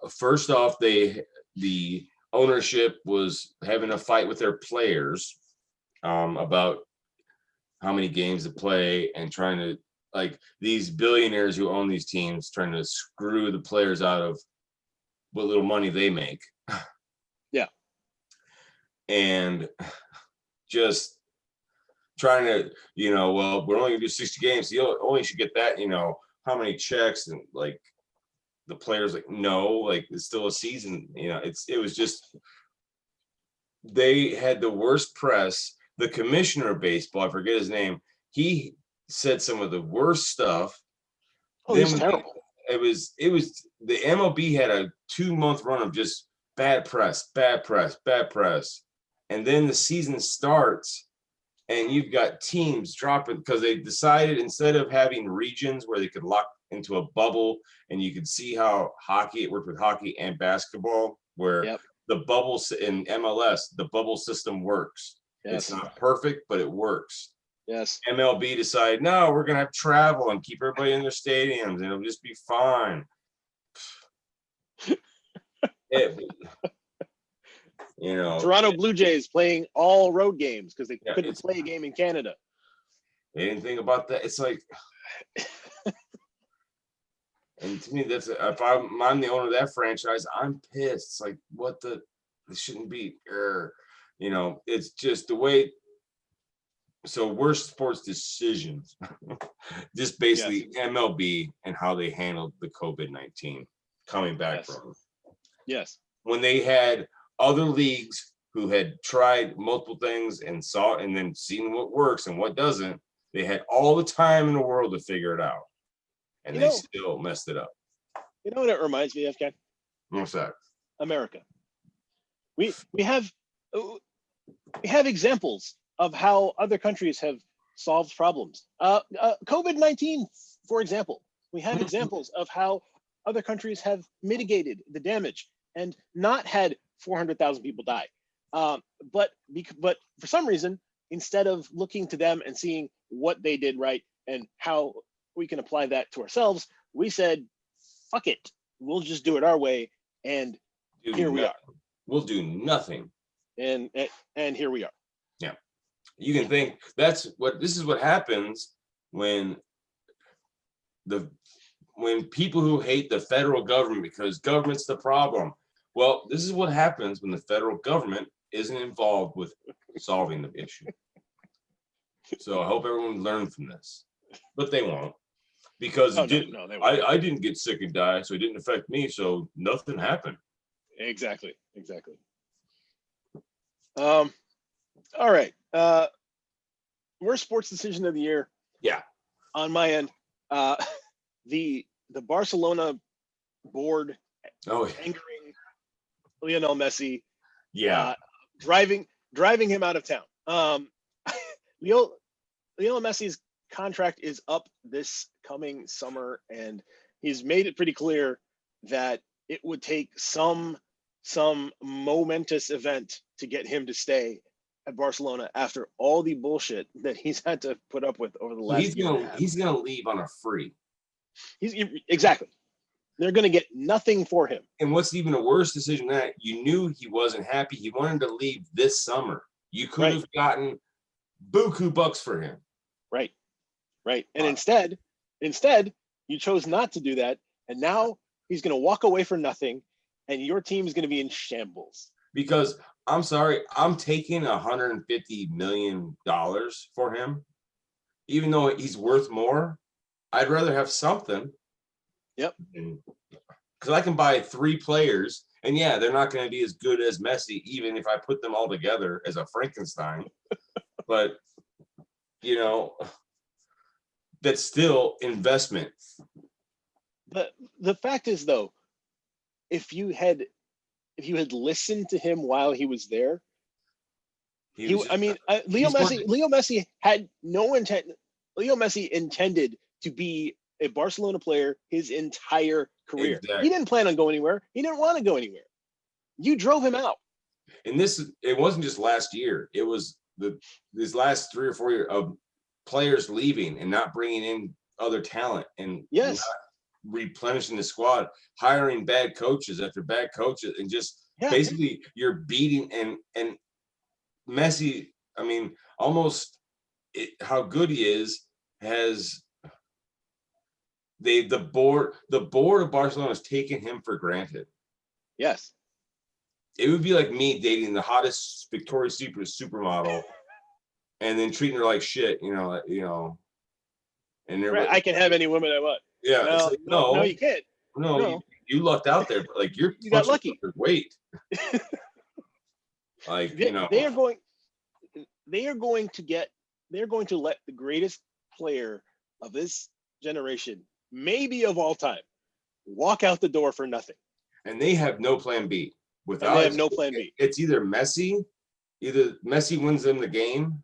First off, the ownership was having a fight with their players about how many games to play, and trying to, like, these billionaires who own these teams trying to screw the players out of what little money they make. Yeah. And just trying to, well, we're only gonna do 60 games. So you only should get that, how many checks, and like the players like, no, like it's still a season. It was just, they had the worst press. The commissioner of baseball, I forget his name, he said some of the worst stuff. Oh, he's terrible. It was the MLB had a 2-month run of just bad press. And then the season starts and you've got teams dropping because they decided, instead of having regions where they could lock into a bubble and you could see how it worked with hockey and basketball, where the bubbles in MLS, the bubble system works. Yes. It's not perfect, but it works. Yes. MLB decided, no, we're going to have travel and keep everybody in their stadiums and it'll just be fine. Toronto Blue Jays playing all road games because they couldn't play a game in Canada. They didn't think about that. It's like, and to me, that's, if I'm the owner of that franchise, I'm pissed. It's like, this shouldn't be, it's just the way. So worst sports decisions, just basically MLB and how they handled the COVID-19 coming back from. Yes. When they had other leagues who had tried multiple things and saw, and then seen what works and what doesn't, they had all the time in the world to figure it out. And they still messed it up. You know what it reminds me of, Ken? What's that? America. We have examples of how other countries have solved problems. COVID-19, for example, we have examples of how other countries have mitigated the damage and not had 400,000 people die. But for some reason, instead of looking to them and seeing what they did right and how we can apply that to ourselves, we said, fuck it, we'll just do it our way. And here we are. We'll do nothing. And here we are. Yeah. You can think this is what happens when people who hate the federal government because government's the problem. Well, this is what happens when the federal government isn't involved with solving the issue. So I hope everyone learned from this, but they won't. because Oh it no, didn't. no, they won't. I didn't get sick and die, so it didn't affect me. So nothing happened. Exactly. All right. Worst sports decision of the year. Yeah. On my end, the Barcelona board Oh angering Lionel Messi, yeah. driving him out of town. Lionel Messi's contract is up this coming summer, and he's made it pretty clear that it would take some momentous event to get him to stay at Barcelona after all the bullshit that he's had to put up with over the So last year and a half. he's gonna leave on a free. Exactly. They're going to get nothing for him. And what's even a worse decision than that, you knew he wasn't happy. He wanted to leave this summer. You could have gotten buku bucks for him. Right. And instead, you chose not to do that. And now he's going to walk away for nothing. And your team is going to be in shambles. Because I'm sorry, I'm taking $150 million for him. Even though he's worth more, I'd rather have something. Yep. Because I can buy 3 players, and yeah, they're not going to be as good as Messi, even if I put them all together as a Frankenstein. But, you know, that's still investment. But the fact is, though, if you had listened to him while he was there, Leo Messi had no intent. Leo Messi intended to be a Barcelona player his entire career. Exactly. He didn't plan on going anywhere. He didn't want to go anywhere. You drove him out. And it wasn't just last year. It was these last 3 or 4 years of players leaving and not bringing in other talent and not replenishing the squad, hiring bad coaches after bad coaches, and just basically you're beating and Messi. I mean, almost how good he is has. The board of Barcelona has taken him for granted. Yes. It would be like me dating the hottest Victoria's Secret supermodel and then treating her like shit, you know. And I can have any woman I want. Yeah. No, like, no, you can't. No, you lucked out there, but like you got lucky. Wait. Like, they are going to let the greatest player of this generation, maybe of all time, walk out the door for nothing. And they have no plan B. They have no plan B. It's either Messi wins them the game,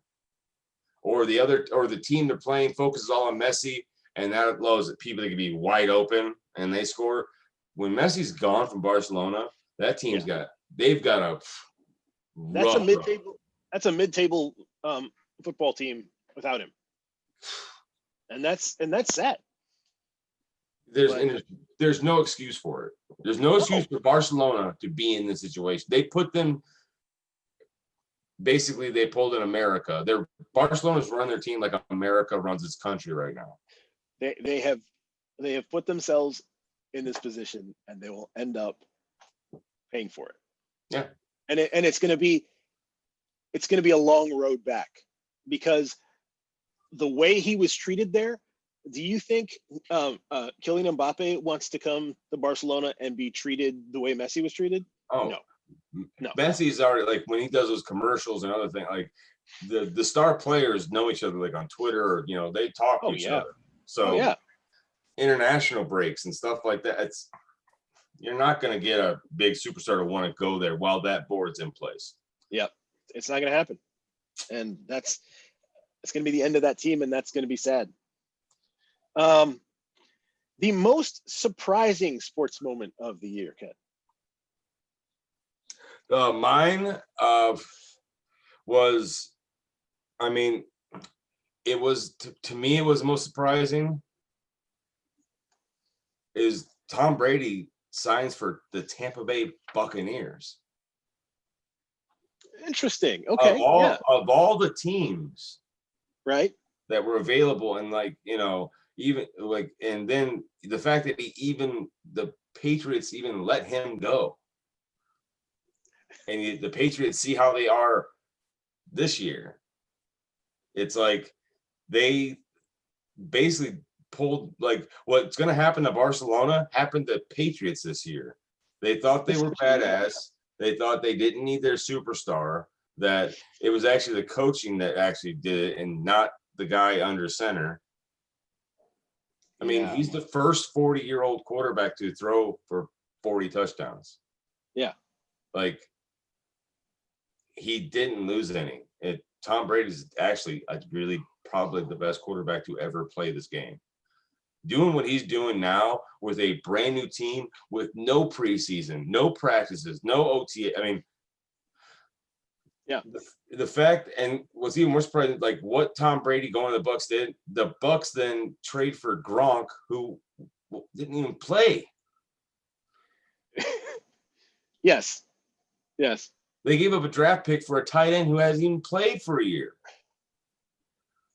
or the team they're playing focuses all on Messi, and that allows people that can be wide open and they score. When Messi's gone from Barcelona, that team's they've got a that's a mid-table football team without him. And that's sad. There's no excuse for it. There's no excuse for Barcelona to be in this situation. They put them basically. They pulled in America. Barcelona's run their team like America runs its country right now. They have put themselves in this position, and they will end up paying for it. Yeah, and it's going to be a long road back, because the way he was treated there. Do you think Kylian Mbappe wants to come to Barcelona and be treated the way Messi was treated? Oh, no. Messi's already, like, when he does those commercials and other things, like the star players know each other, like on Twitter, or, they talk to each other. So international breaks and stuff like that. You're not going to get a big superstar to want to go there while that board's in place. Yep, it's not going to happen, and it's going to be the end of that team, and that's going to be sad. The most surprising sports moment of the year, Ken. Mine was, I mean, it was to me, it was most surprising is Tom Brady signs for the Tampa Bay Buccaneers. Interesting. Okay. Of all the teams, right, that were available, and even like, and then the fact that the Patriots even let him go, and the Patriots see how they are this year. It's like they basically pulled, like what's going to happen to Barcelona happened to Patriots this year. They thought they were badass. They thought they didn't need their superstar, that it was actually the coaching that actually did it and not the guy under center. I mean, he's the first 40-year-old quarterback to throw for 40 touchdowns. Yeah. Like, he didn't lose any. Tom Brady's actually really probably the best quarterback to ever play this game. Doing what he's doing now with a brand new team, with no preseason, no practices, no OTA. I mean, yeah, the fact, and what's even more surprising, like what Tom Brady going to the Bucs did, the Bucs then trade for Gronk, who didn't even play. Yes. They gave up a draft pick for a tight end who hasn't even played for a year.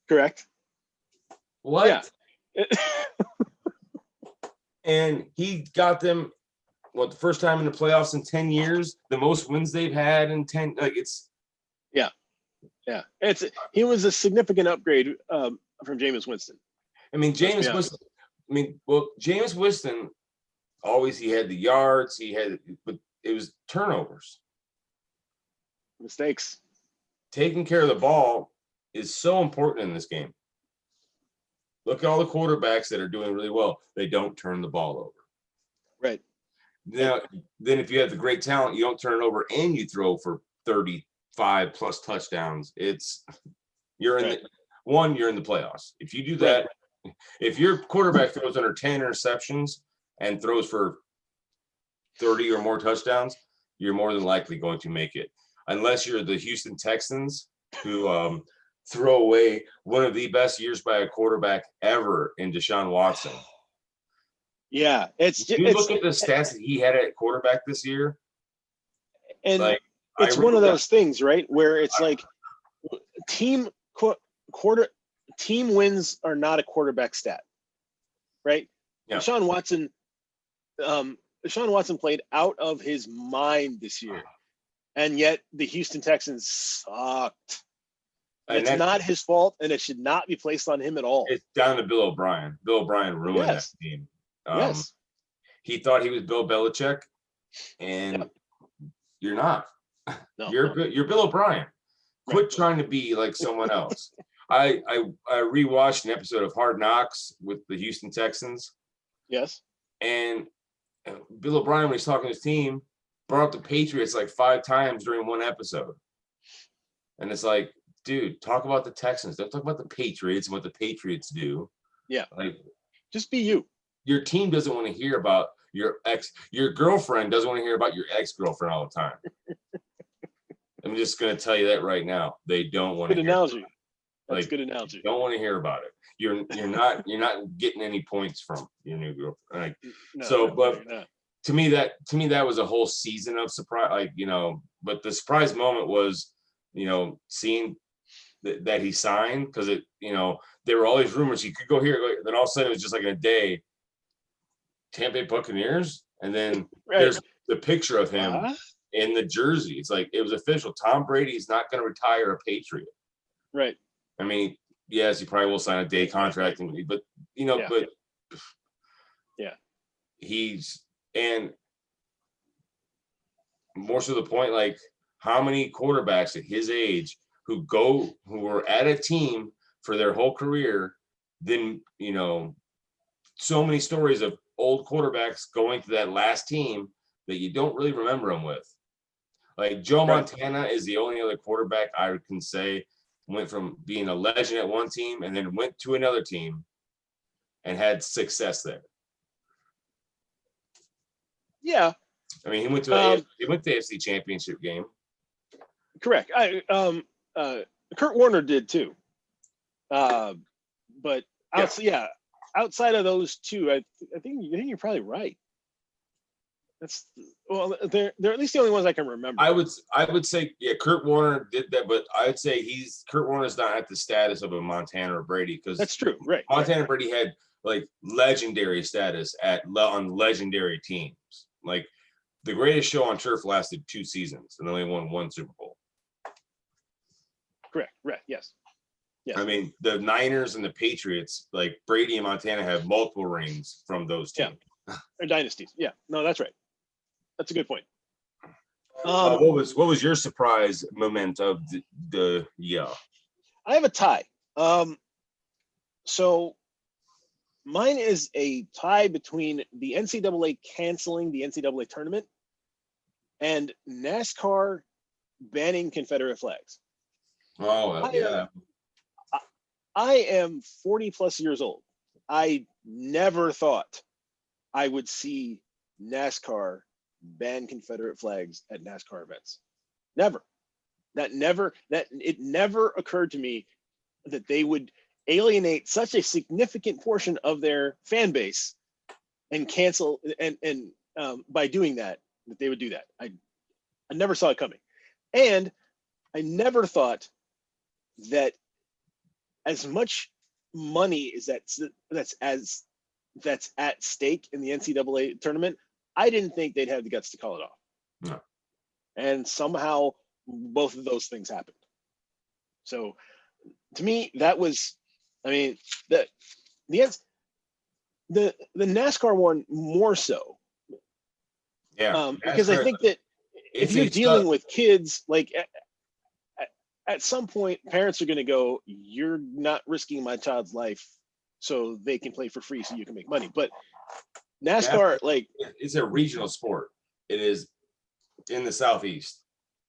Correct. What? Yeah. And he got them, the first time in the playoffs in 10 years, the most wins they've had in 10. Like, it's. Yeah. He was a significant upgrade from Jameis Winston. I mean, Jameis Winston, always, he had the yards, but it was turnovers. Mistakes. Taking care of the ball is so important in this game. Look at all the quarterbacks that are doing really well. They don't turn the ball over. Right. Now, then if you have the great talent, you don't turn it over and you throw for 35 plus touchdowns. You're in the playoffs. If you do that, if your quarterback throws under 10 interceptions and throws for 30 or more touchdowns, you're more than likely going to make it. Unless you're the Houston Texans, who throw away one of the best years by a quarterback ever in Deshaun Watson. Yeah, look at the stats that he had at quarterback this year, and like, it's one of those things, right, where it's like team wins are not a quarterback stat, right? Yeah. Deshaun Watson played out of his mind this year. And yet the Houston Texans sucked. It's not his fault, and it should not be placed on him at all. It's down to Bill O'Brien. Bill O'Brien ruined that team. Yes. He thought he was Bill Belichick, and you're not. No. You're Bill O'Brien. Quit trying to be like someone else. I rewatched an episode of Hard Knocks with the Houston Texans. Yes. And Bill O'Brien, when he's talking to his team, brought up the Patriots like 5 times during one episode. And it's like, dude, talk about the Texans. Don't talk about the Patriots and what the Patriots do. Yeah. Like, just be you. Your team doesn't want to hear about your girlfriend doesn't want to hear about your ex-girlfriend all the time. I'm just going to tell you that right now. They don't want to hear. Good analogy. That's good analogy. Don't want to hear about it. You're not getting any points from your new girlfriend. To me that was a whole season of surprise, but the surprise moment was, seeing that he signed, because there were all these rumors he could go here, then all of a sudden it was just like in a day, Tampa Bay Buccaneers, and then there's the picture of him in the jersey. It's like it was official. Tom Brady's not going to retire a Patriot. Right. I mean, yes, he probably will sign a day contract, but he's. And more so the point, like, how many quarterbacks at his age who were at a team for their whole career, then, so many stories of old quarterbacks going to that last team that you don't really remember them with. Like Joe Montana is the only other quarterback I can say went from being a legend at one team and then went to another team and had success there. Yeah. I mean, he went to the AFC Championship game. Correct. Kurt Warner did too. But outside of those two, I think you're probably right. They're at least the only ones I can remember. I would say Kurt Warner did that, but I would say Kurt Warner's not at the status of a Montana or Brady, because that's true. Right. Montana and Brady had like legendary status on legendary teams. Like the greatest show on turf lasted 2 seasons and only won 1 Super Bowl. Correct. Right. Yes. Yes. I mean, the Niners and the Patriots, like Brady and Montana, have multiple rings from those teams. They're dynasties. Yeah, no, that's right. That's a good point. What was your surprise moment of the year? I have a tie. So mine is a tie between the NCAA canceling the NCAA tournament and NASCAR banning Confederate flags. Oh, yeah. I am 40 plus years old. I never thought I would see NASCAR ban Confederate flags at NASCAR events. Never. That it never occurred to me that they would alienate such a significant portion of their fan base and cancel and by doing that they would do that. I never saw it coming. And I never thought that as much money is that's at stake in the NCAA tournament, I didn't think they'd have the guts to call it off. No. And somehow both of those things happened. So to me, that was, I mean, the NASCAR one more so. Yeah. Because I think that if you're dealing with kids, like at some point, parents are going to go, you're not risking my child's life so they can play for free so you can make money. But NASCAR, like, it's a regional sport. It is in the Southeast.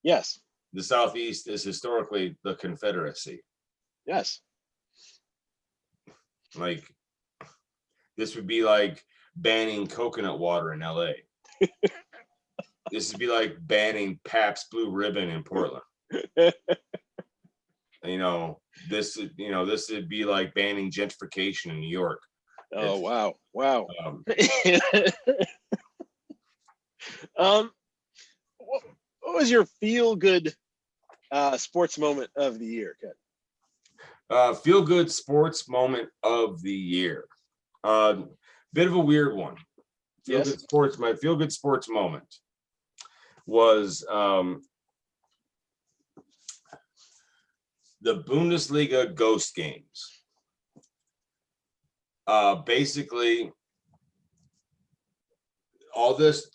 Yes. The Southeast is historically the Confederacy. Yes. Like, this would be like banning coconut water in LA. This would be like banning Pabst Blue Ribbon in Portland. This would be like banning gentrification in New York. Oh, wow. Wow. What was your feel-good sports moment of the year, Ken? Feel-good sports moment of the year. Bit of a weird one. My feel-good sports moment was the Bundesliga ghost games. Basically, all this,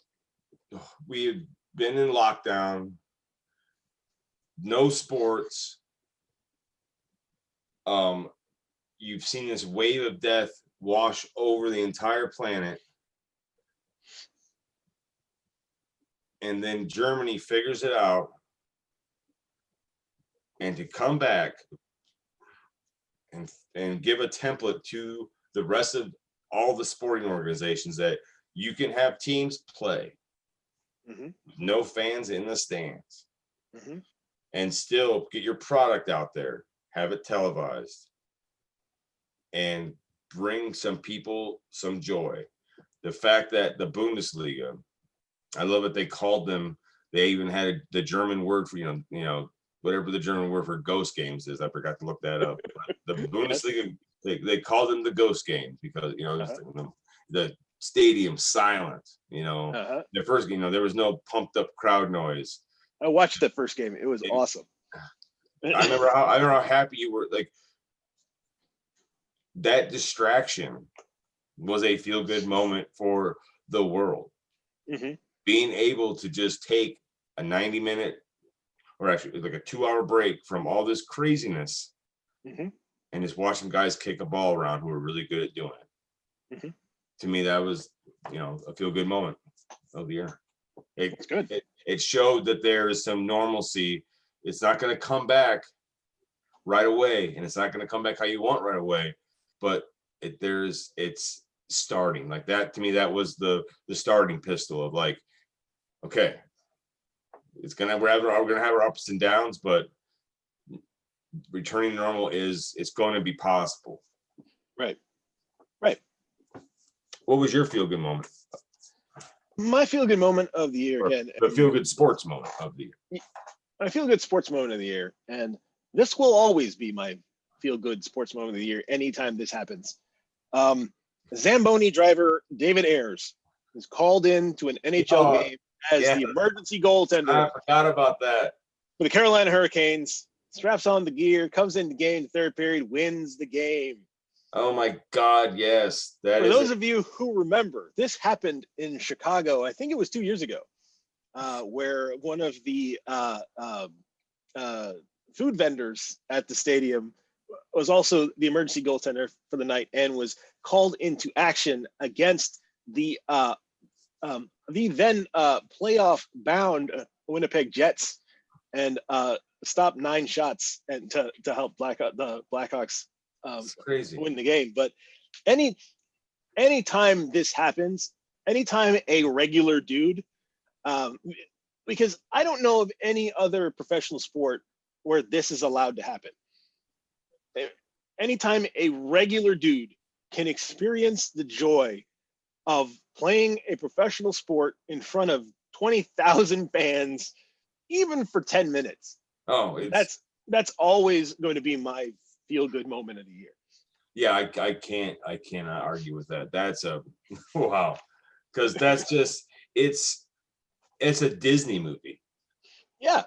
we had been in lockdown, no sports. You've seen this wave of death wash over the entire planet. And then Germany figures it out. And to come back and give a template to the rest of all the sporting organizations that you can have teams play, no fans in the stands, and still get your product out there, have it televised, and bring some people some joy. The fact that the Bundesliga, I love it. They called them. They even had the German word for whatever the German word for ghost games is. I forgot to look that up. But the Bundesliga, they called them the ghost games because the stadium silent. The first game, there was no pumped up crowd noise. I watched that first game. It was awesome. I remember how happy you were. Like, that distraction was a feel good moment for the world. Being able to just take a 90-minute, or actually like a 2-hour break from all this craziness, and just watch some guys kick a ball around who are really good at doing it. To me, that was, a feel good moment of the year. It's good. It showed that there is some normalcy. It's not going to come back right away, and it's not going to come back how you want right away, but it's starting like that. To me, that was the starting pistol of like, okay, we're gonna have our ups and downs, but returning to normal it's going to be possible. Right. What was your feel good moment? My feel good moment of the year, again. The feel good sports moment of the year. My feel good sports moment of the year, and this will always be my feel good sports moment of the year. Anytime this happens, Zamboni driver David Ayers is called in to an NHL game as the emergency goaltender. I forgot about that. For the Carolina Hurricanes. straps on the gear, comes in the game, the third period, wins the game. Oh my God, yes. For those of you who remember, this happened in Chicago, I think it was 2 years ago, where one of the food vendors at the stadium was also the emergency goaltender for the night and was called into action against the then playoff bound Winnipeg Jets and stopped 9 shots and to help the Blackhawks crazy. win the game. But anytime this happens, anytime a regular dude, because I don't know of any other professional sport where this is allowed to happen. Anytime a regular dude can experience the joy of playing a professional sport in front of 20,000 fans, even for 10 minutes. Oh, that's always going to be my feel-good moment of the year. Yeah, I cannot argue with that. That's a wow, because that's just it's a Disney movie. Yeah,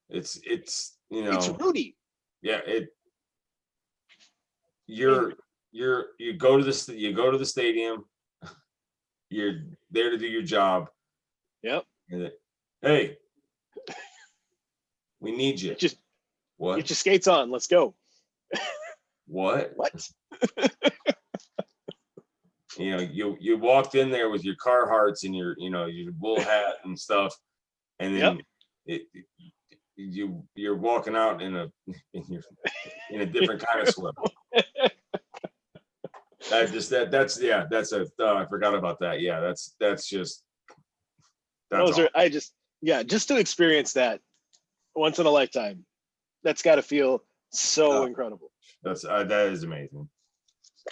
it's it's Rudy. Yeah, you go to the stadium. You're there to do your job. Yep. Hey, we need you. What? Get your skates on. Let's go. What? You walked in there with your Carhartts and your wool hat and stuff, and then you're walking out in a different kind of sweater. I forgot about that. Yeah, that's just just to experience that once in a lifetime. That's got to feel so incredible. That is amazing.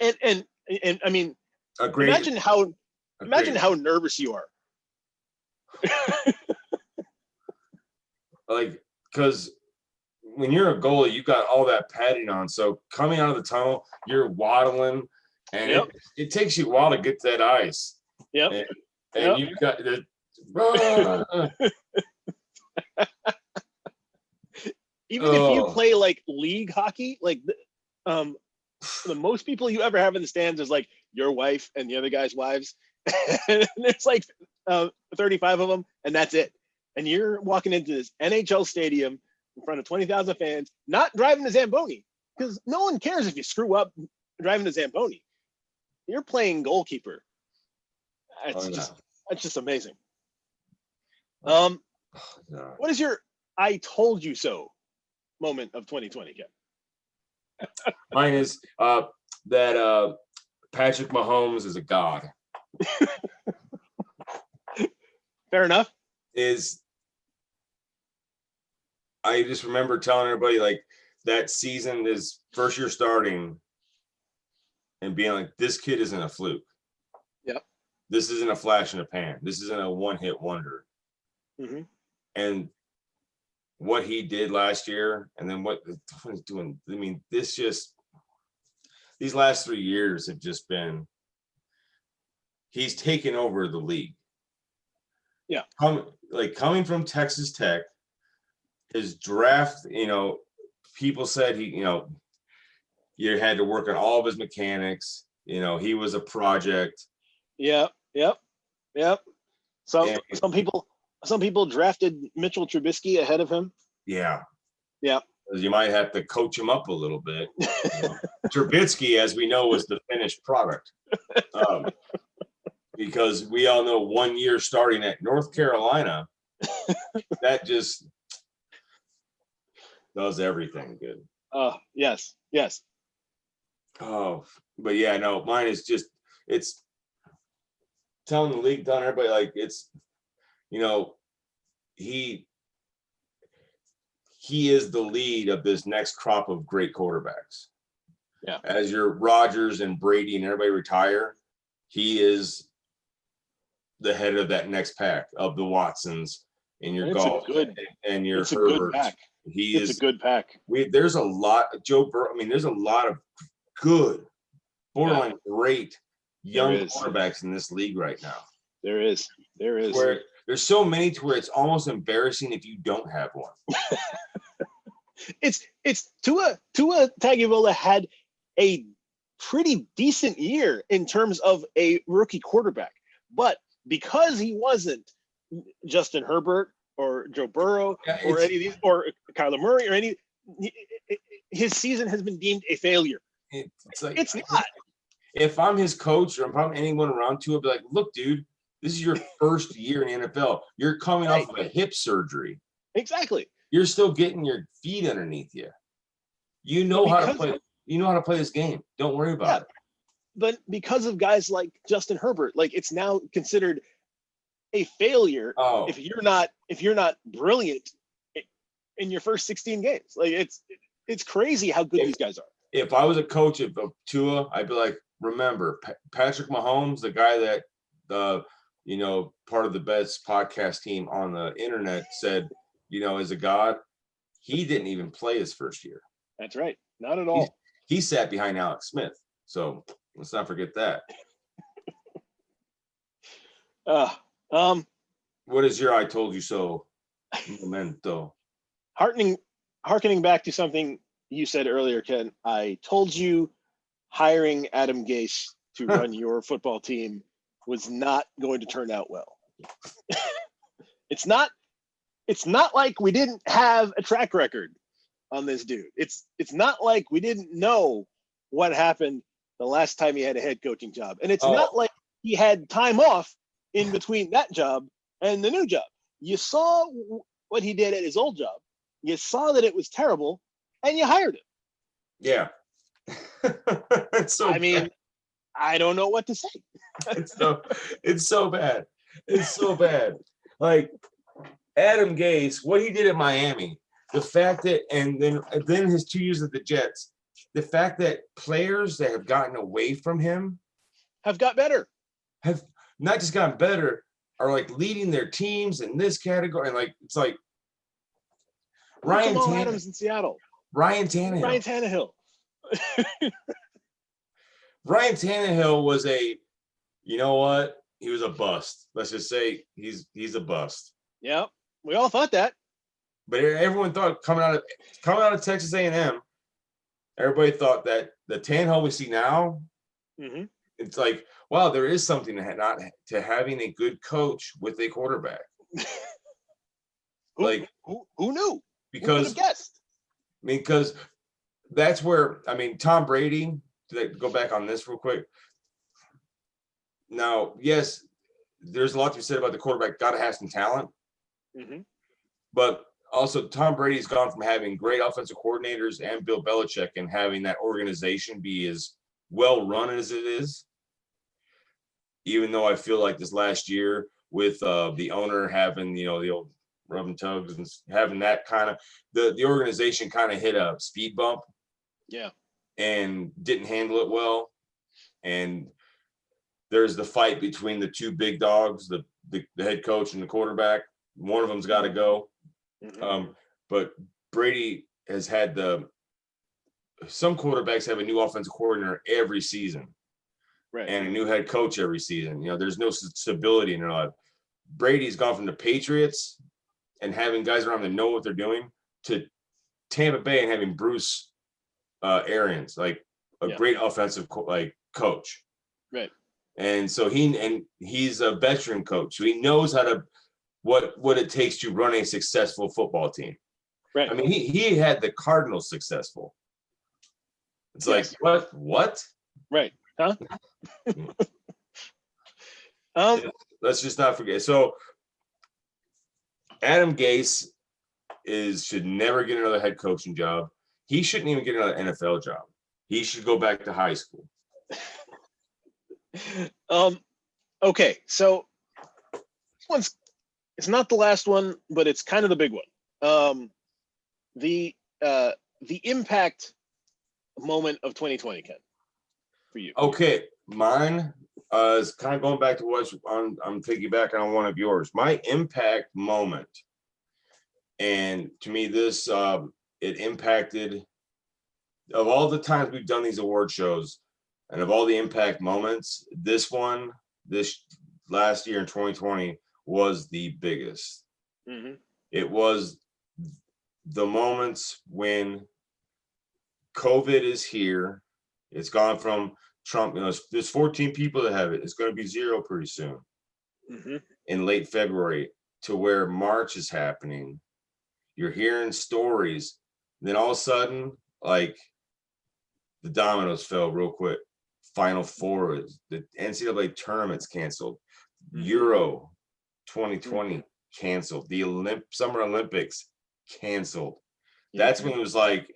And I mean, imagine how nervous you are. Like, because when you're a goalie, you got all that padding on. So coming out of the tunnel, you're waddling, and it takes you a while to get to that ice. Yep. And you've got the. Even if you play like league hockey, like the most people you ever have in the stands is like your wife and the other guy's wives, and there's like 35 of them, and that's it. And you're walking into this NHL stadium in front of 20,000 fans, not driving a Zamboni, because no one cares if you screw up driving a Zamboni. You're playing goalkeeper. That's just amazing. What is your "I told you so" moment of 2020, Ken? Mine is that Patrick Mahomes is a god. Fair enough. I just remember telling everybody like that season, his first year starting, and being like, this kid isn't a fluke. Yep. This isn't a flash in the pan. This isn't a one-hit wonder. Mm-hmm. And what he did last year, and then what he's doing. I mean, these last 3 years have just been. He's taken over the league. Yeah. Coming from Texas Tech, his draft, people said you had to work on all of his mechanics. He was a project. Yep. Some people drafted Mitchell Trubisky ahead of him. Yeah. Yeah. You might have to coach him up a little bit. Trubisky, as we know, was the finished product. Because we all know 1 year starting at North Carolina, that just does everything good. Yes. Oh, but yeah, no, mine is just, it's telling the league, telling everybody, like, it's, he is the lead of this next crop of great quarterbacks. Yeah. As your Rodgers and Brady and everybody retire, he is the head of that next pack of the Watsons and your Golf and your Herbert. It's a good pack. There's a lot, Joe Burrow. I mean, there's a lot of good, borderline great young quarterbacks in this league right now. There is. Where there's so many to where it's almost embarrassing if you don't have one. It's Tua Tagovailoa had a pretty decent year in terms of a rookie quarterback, but because he wasn't Justin Herbert or Joe Burrow Yeah, or any of these or Kyler Murray or any, his season has been deemed a failure. it's like It's not. if I'm his coach or if I'm anyone around to it, I'd be like, look, dude, this is your first year in the NFL. You're coming Right. off of a hip surgery. Exactly. You're still getting your feet underneath you. You know how to play. You know how to play this game. Don't worry about it. But because of guys like Justin Herbert, like it's now considered a failure Oh, if you're not brilliant in your first 16 games. Like it's crazy how good these guys are. if I was a coach of Tua, I'd be like, remember, Patrick Mahomes, the guy that part of the best podcast team on the internet said, is a god. He didn't even play his first year. That's right. Not at all. He sat behind Alex Smith. So let's not forget that. What is your "I told you so" memento? Harkening back to something you said earlier, Ken. I told you hiring Adam Gase to run your football team was not going to turn out well. It's not like we didn't have a track record on this dude. It's not like we didn't know what happened the last time he had a head coaching job. And it's not like he had time off in between that job and the new job. You saw what he did at his old job. You saw that it was terrible, and you hired him. Yeah. I don't know what to say. It's so bad. It's so bad. Like Adam Gase, what he did at Miami, the fact that, and then his 2 years at the Jets, the fact that players that have gotten away from him have got better, have not just gotten better, are like leading their teams in this category. And like, it's like Jamal Adams in Seattle. Ryan Tannehill. Ryan Tannehill was he was a bust. Let's just say he's a bust. Yeah, we all thought that. But everyone thought coming out of Texas A&M, everybody thought that the Tannehill we see now, it's like, wow, there is something to having a good coach with a quarterback. Who knew? Because who could have guessed? Because that's where Tom Brady. To go back on this real quick. Now, yes, there's a lot to be said about the quarterback. Got to have some talent, but also Tom Brady's gone from having great offensive coordinators and Bill Belichick and having that organization be as well run as it is. Even though I feel like this last year with the owner having the old rub and tugs and having that kind of the organization kind of hit a speed bump. Yeah. And didn't handle it well. And there's the fight between the two big dogs, the head coach and the quarterback. One of them's got to go. But Brady has had some quarterbacks have a new offensive coordinator every season, right, and a new head coach every season. There's no stability in their life. Brady's gone from the Patriots and having guys around that know what they're doing to Tampa Bay and having Bruce Arians, like a great offensive coach, right? And so he's a veteran coach, so he knows how to what it takes to run a successful football team. Right. He had the Cardinals successful. It's like what? Right? Huh? Let's just not forget. So Adam Gase should never get another head coaching job. He shouldn't even get another NFL job. He should go back to high school. Okay, so it's not the last one, but it's kind of the big one. The impact moment of 2020, Ken, for you. Okay, mine is kind of going back to what I'm piggybacking on one of yours. My impact moment, and to me, this it impacted, of all the times we've done these award shows and of all the impact moments, this last year in 2020 was the biggest. It was the moments when COVID is here. It's gone from Trump, there's 14 people that have it. It's going to be 0 pretty soon in late February, to where March is happening. You're hearing stories. Then all of a sudden, like, the dominoes fell real quick. Final Four, the NCAA tournament's canceled. Euro 2020 canceled. The Summer Olympics canceled. That's when it was like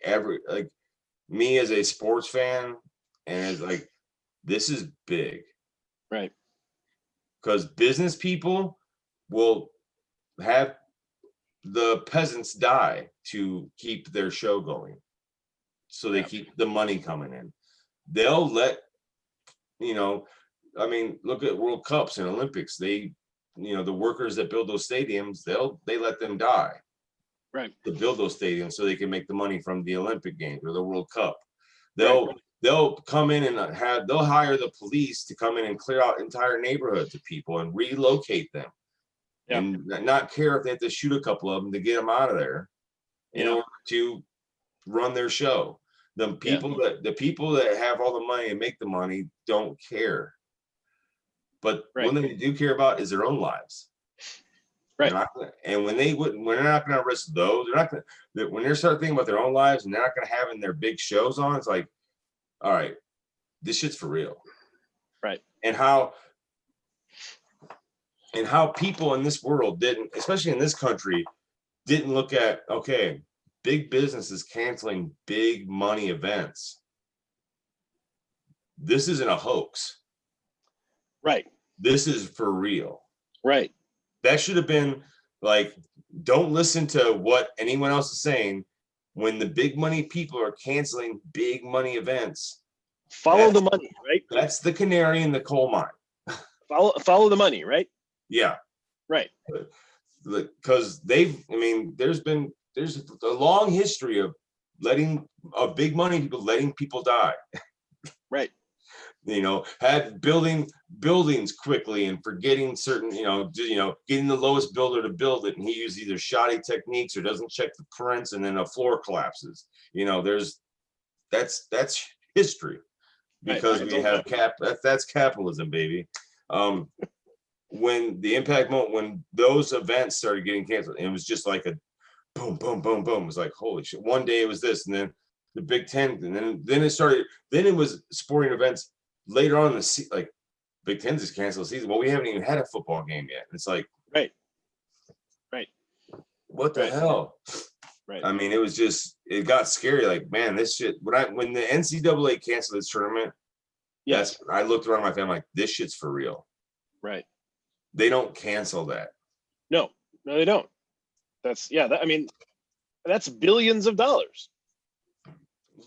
me as a sports fan, and it's like, this is big. Right. Because business people will have the peasants die to keep their show going. So they keep the money coming in. They'll let, look at World Cups and Olympics. They, the workers that build those stadiums, they let them die. Right. To build those stadiums so they can make the money from the Olympic Games or the World Cup. They'll come in and they'll hire the police to come in and clear out entire neighborhoods of people and relocate them. And not care if they have to shoot a couple of them to get them out of there in order to run their show. The people that have all the money and make the money don't care. But one thing they do care about is their own lives. Right. And when they're not going to risk those, when they start thinking about their own lives and they're not going to have in their big shows on, it's like, all right, this shit's for real. Right. And how people in this world didn't, especially in this country, didn't look at, okay, big business is canceling big money events. This isn't a hoax. Right. This is for real. Right. That should have been like, don't listen to what anyone else is saying. When the big money people are canceling big money events, follow the money, right? That's the canary in the coal mine. Follow the money, right? Yeah. Right. Because there's a long history of big money people letting people die. Right. Had building buildings quickly and forgetting certain, getting the lowest builder to build it, and he used either shoddy techniques or doesn't check the prints, and then a floor collapses. That's history, because we have that's capitalism, baby. When the impact moment, when those events started getting canceled, it was just like a boom, boom, boom, boom. It was like, holy shit. One day it was this, and then the Big Ten, and then it started. Then it was sporting events. Later on in the season, like Big Ten's is canceled season. Well, we haven't even had a football game yet. It's like, right. What the hell? Right. I mean, it got scary. Like, man, this shit. When the NCAA canceled this tournament, I looked around my family like, this shit's for real. Right. They don't cancel that. No, they don't. That's billions of dollars.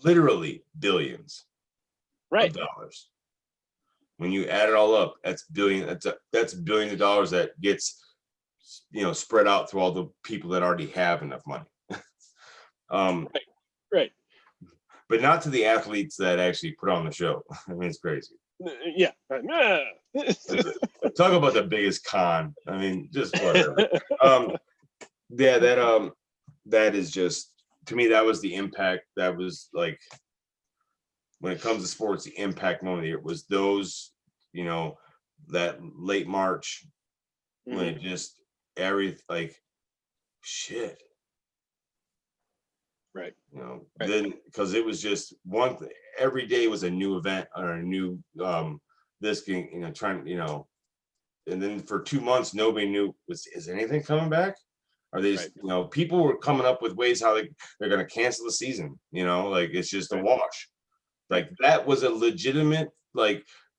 Literally billions. Right. Of dollars. When you add it all up, that's billions of dollars that gets spread out through all the people that already have enough money. Right. But not to the athletes that actually put on the show. I mean, it's crazy. Yeah. Talk about the biggest con. I mean, just whatever. That is just, to me, that was the impact. That was like, when it comes to sports, the impact moment of the year was those, that late March, when it just shit. Right. Then, because it was just every day was a new event or a new this game, trying, and then for 2 months nobody knew, is anything coming back? Are they people were coming up with ways how they're going to cancel the season, like it's just a wash. Like, that was a legitimate,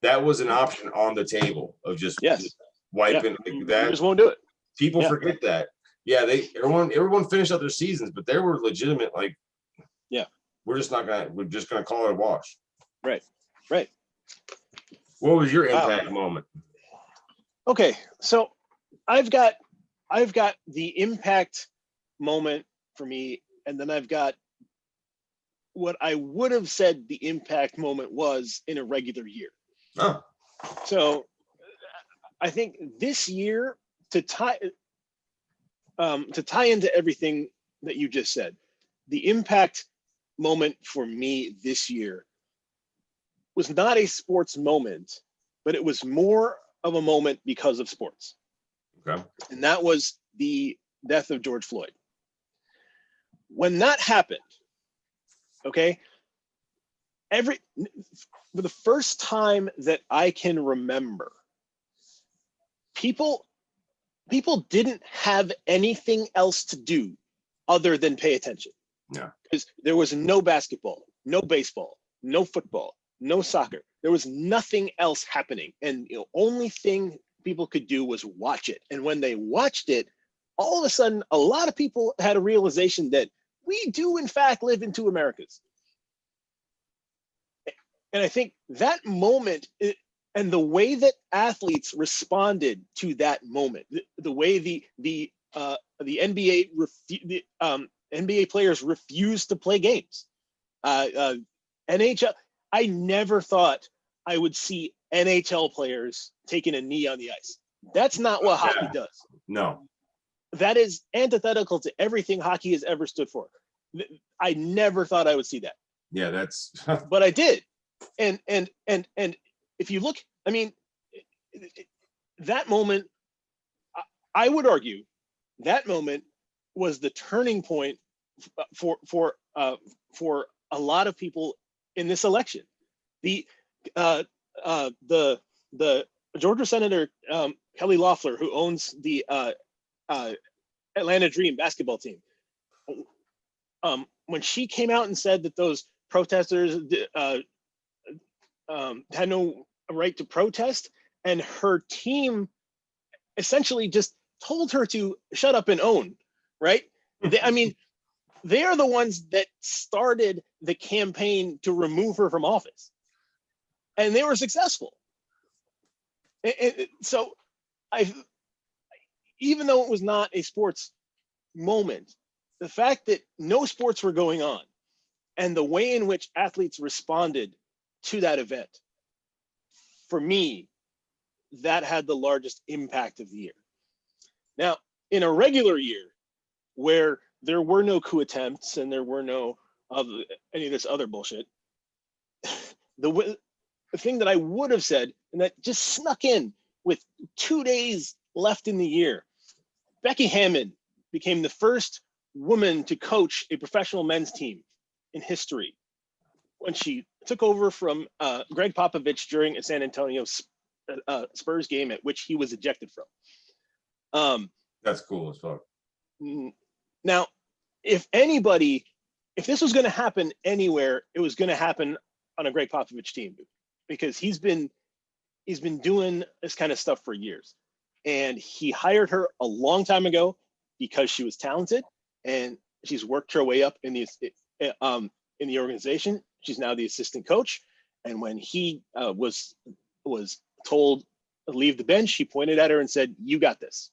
that was an option on the table of just wiping that. You just won't do it. People forget that. Yeah, everyone finished up their seasons, but they were legitimate. We're just gonna call it a wash. Right. What was your impact moment? Okay, so I've got the impact moment for me, and then I've got what I would have said the impact moment was in a regular year. Oh. So I think this year, to tie into everything that you just said. The impact moment for me this year was not a sports moment, but it was more of a moment because of sports. Okay. And that was the death of George Floyd. When that happened, okay, for the first time that I can remember, people didn't have anything else to do other than pay attention. Yeah. Because there was no basketball, no baseball, no football, no soccer. There was nothing else happening. And the only thing people could do was watch it. And when they watched it, all of a sudden, a lot of people had a realization that we do, in fact, live in two Americas. And I think that moment and the way that athletes responded to that moment, the way the NBA NBA players refused to play games, NHL. I never thought I would see NHL players taking a knee on the ice. That's not what hockey does. No. That is antithetical to everything hockey has ever stood for. I never thought I would see that. Yeah, that's but I did. And if you look, I mean, that moment, I would argue that moment was the turning point for a lot of people in this election. The Georgia Senator Kelly Loeffler, who owns the Atlanta Dream basketball team, when she came out and said that those protesters had no right to protest, and her team essentially just told her to shut up and own, right? I mean, they are the ones that started the campaign to remove her from office, and they were successful. And so even though it was not a sports moment, the fact that no sports were going on and the way in which athletes responded to that event, for me, that had the largest impact of the year. Now, in a regular year where there were no coup attempts and there were no any of this other bullshit, the thing that I would have said, and that just snuck in with 2 days left in the year, Becky Hammon became the first woman to coach a professional men's team in history when she took over from Greg Popovich during a San Antonio Spurs game at which he was ejected from. That's cool as fuck. Now, if this was going to happen anywhere, it was going to happen on a Greg Popovich team, because he's been doing this kind of stuff for years, and he hired her a long time ago because she was talented, and she's worked her way up in the organization. She's now the assistant coach, and when he was told to leave the bench, he pointed at her and said, "You got this."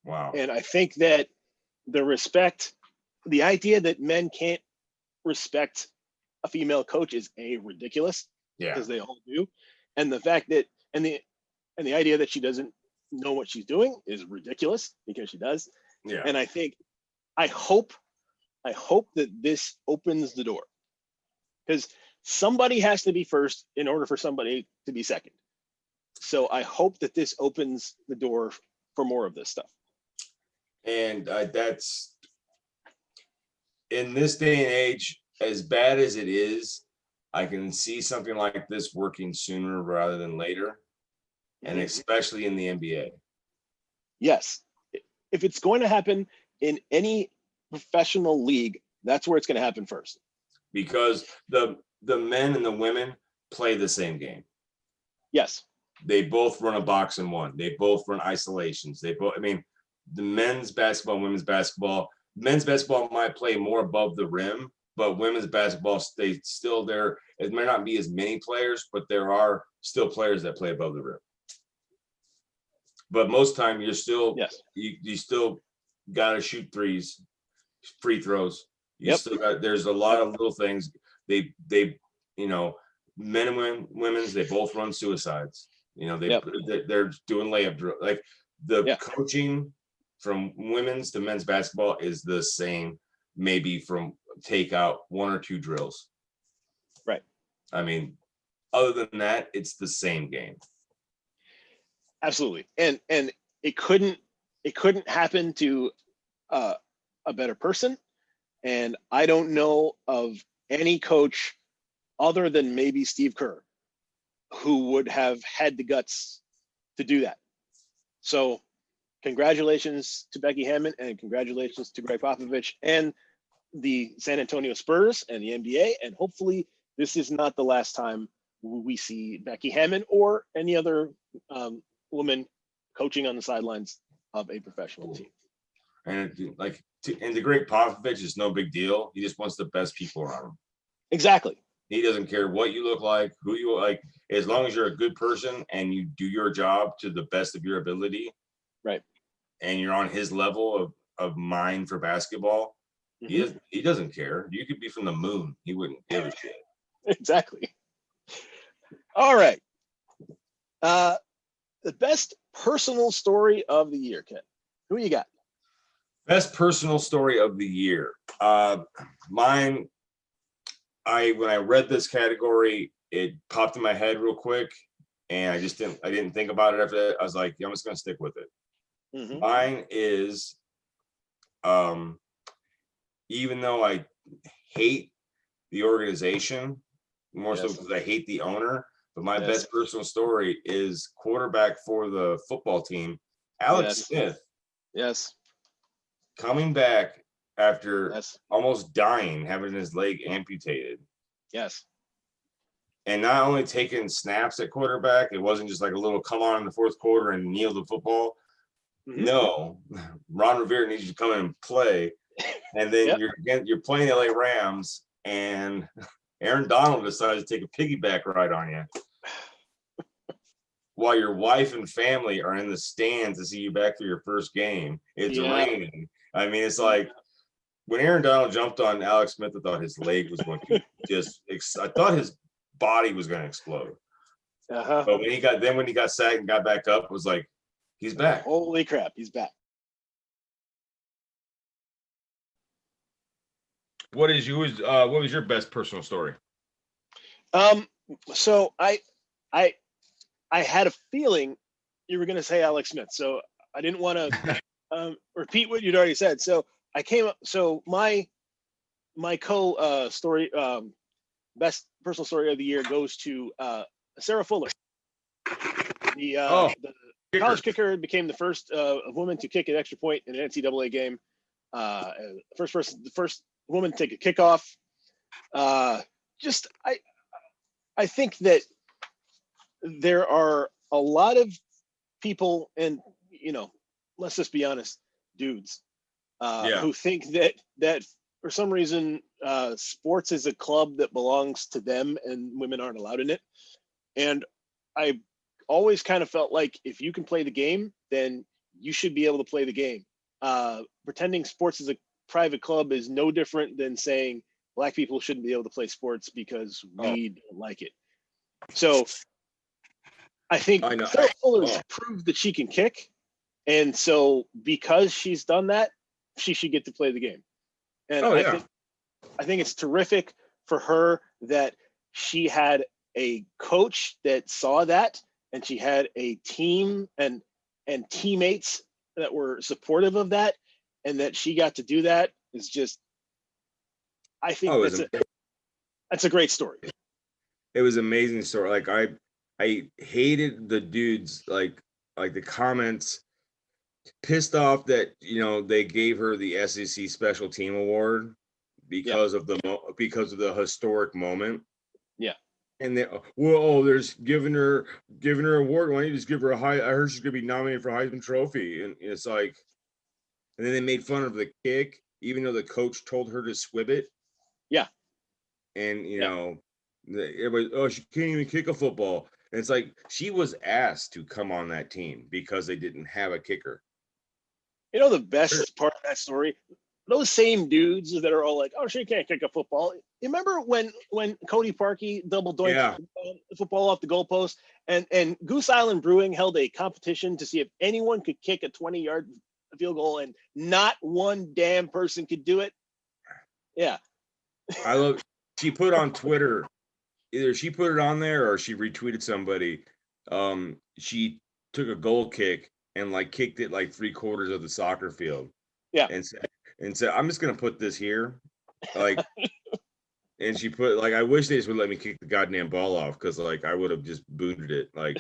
Wow. And I think that the idea that men can't respect a female coach is ridiculous. Yeah. Because they all do. And the fact that and the idea that she doesn't know what she's doing is ridiculous, because she does. Yeah. And I hope that this opens the door, because somebody has to be first in order for somebody to be second. So I hope that this opens the door for more of this stuff. And that's, in this day and age, as bad as it is, I can see something like this working sooner rather than later, and especially in the NBA. Yes. If it's going to happen in any professional league, that's where it's going to happen first. Because the men and the women play the same game. Yes. They both run a box and one. They both run isolations. I mean, the men's basketball, women's basketball might play more above the rim, but women's basketball, they still there. It may not be as many players, but there are still players that play above the rim. But most time you're still, you still got to shoot threes, free throws. Still got, there's a lot of little things. They men and women's, they both run suicides. They're doing layup drill. Like the coaching from women's to men's basketball is the same, maybe from take out one or two drills. Right. I mean, other than that, it's the same game. Absolutely. And it couldn't happen to a better person. And I don't know of any coach other than maybe Steve Kerr who would have had the guts to do that. So congratulations to Becky Hammon, and congratulations to Greg Popovich and the San Antonio Spurs and the NBA. And hopefully this is not the last time we see Becky Hammon or any other woman coaching on the sidelines of a professional team. And and the great Popovich is no big deal. He just wants the best people around him. Exactly. He doesn't care what you look like, who you like, as long as you're a good person and you do your job to the best of your ability. Right. And you're on his level of mind for basketball. Mm-hmm. He doesn't care. You could be from the moon. He wouldn't give a shit. Exactly. All right. The best personal story of the year, Ken. Who you got? Best personal story of the year. Mine. When I read this category, it popped in my head real quick, and I didn't think about it after that. I was like, yeah, I'm just gonna stick with it. Mm-hmm. Mine is, even though I hate the organization more so because I hate the owner, but my best personal story is quarterback for the football team, Alex Smith. Yes. Coming back after almost dying, having his leg amputated. Yes. And not only taking snaps at quarterback, it wasn't just like a little come on in the fourth quarter and kneel the football. Mm-hmm. No, Ron Rivera needs you to come in and play. And then you're playing the LA Rams, and Aaron Donald decides to take a piggyback ride on you while your wife and family are in the stands to see you back for your first game. It's raining. I mean, it's like, when Aaron Donald jumped on Alex Smith, I thought his leg was going to I thought his body was going to explode. Uh-huh. But when he got sacked and got back up, it was like, he's back. Holy crap, he's back. What was your best personal story? So I had a feeling you were going to say Alex Smith, so I didn't want to repeat what you'd already said. So I came up. So my story, best personal story of the year goes to Sarah Fuller, the college kicker, became the first woman to kick an extra point in an NCAA game. The first woman to take a kickoff. I think that there are a lot of people, and let's just be honest, dudes. Who think that for some reason sports is a club that belongs to them and women aren't allowed in it. And I always kind of felt like if you can play the game, then you should be able to play the game. Pretending sports is a private club is no different than saying Black people shouldn't be able to play sports because we don't like it. So I think Sarah Fuller's proved that she can kick. And so because she's done that, she should get to play the game. And I think it's terrific for her that she had a coach that saw that, and she had a team and teammates that were supportive of that, and that she got to do that is just, I think that's a great story. It was an amazing story. Like I hated the dudes, like the comments, pissed off that they gave her the SEC Special Team Award because of the historic moment. Yeah. And there's giving her award. Why don't you just give her I heard she's gonna be nominated for Heisman Trophy, and it's like, and then they made fun of the kick, even though the coach told her to swib it. Yeah. And everybody, she can't even kick a football. And it's like, she was asked to come on that team because they didn't have a kicker. The best part of that story, those same dudes that are all like, oh, she can't kick a football. You remember when Cody Parkey double doinked the football off the goalpost, and Goose Island Brewing held a competition to see if anyone could kick a 20-yard field goal and not one damn person could do it. Yeah. I love. She put on Twitter. Either she put it on there or she retweeted somebody. She took a goal kick and like kicked it like 3/4 of the soccer field. Yeah. And said, I'm just gonna put this here. Like, and she put like, I wish they just would let me kick the goddamn ball off because like I would have just booted it. Like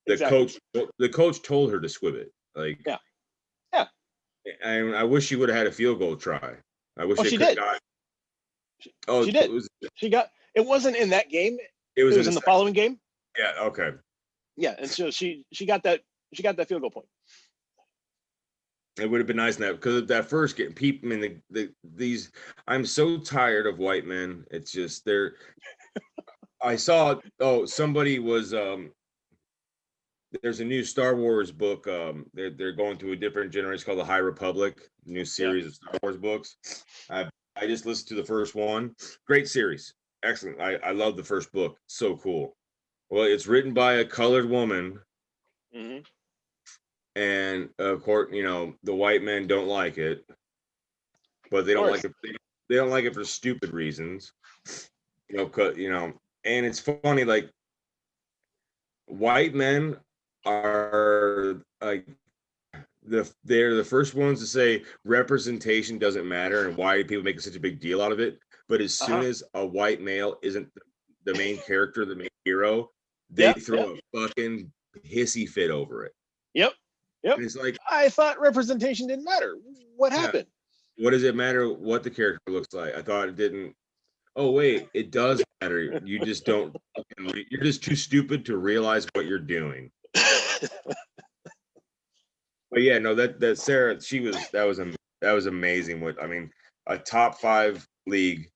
Exactly. the coach told her to swim it. Like, Yeah. Yeah. I wish she would have had a field goal try. I wish she could did. got. She did. She got. It wasn't in that game. It was in the following game. Yeah. Okay. Yeah, and so she got that field goal point. It would have been nice in that because of that first game. People, I mean, these. I'm so tired of white men. It's just they're. I saw. Oh, somebody was. There's a new Star Wars book. They're going to a different generation called the High Republic, new series of Star Wars books. I just listened to the first one. Great series, excellent. I love the first book. So cool. Well, it's written by a colored woman, and of course, the white men don't like it, but they don't like it. They don't like it for stupid reasons. And it's funny. Like white men are like they're the first ones to say representation doesn't matter and why people make such a big deal out of it. But as soon as a white male isn't the main character, the main hero, they throw a fucking hissy fit over it. Yep. And it's like, I thought representation didn't matter. What happened? What does it matter what the character looks like? I thought it didn't. Oh wait, it does matter. You just don't. You're just too stupid to realize what you're doing. But yeah, no, that Sarah, that was amazing. A top 5 league,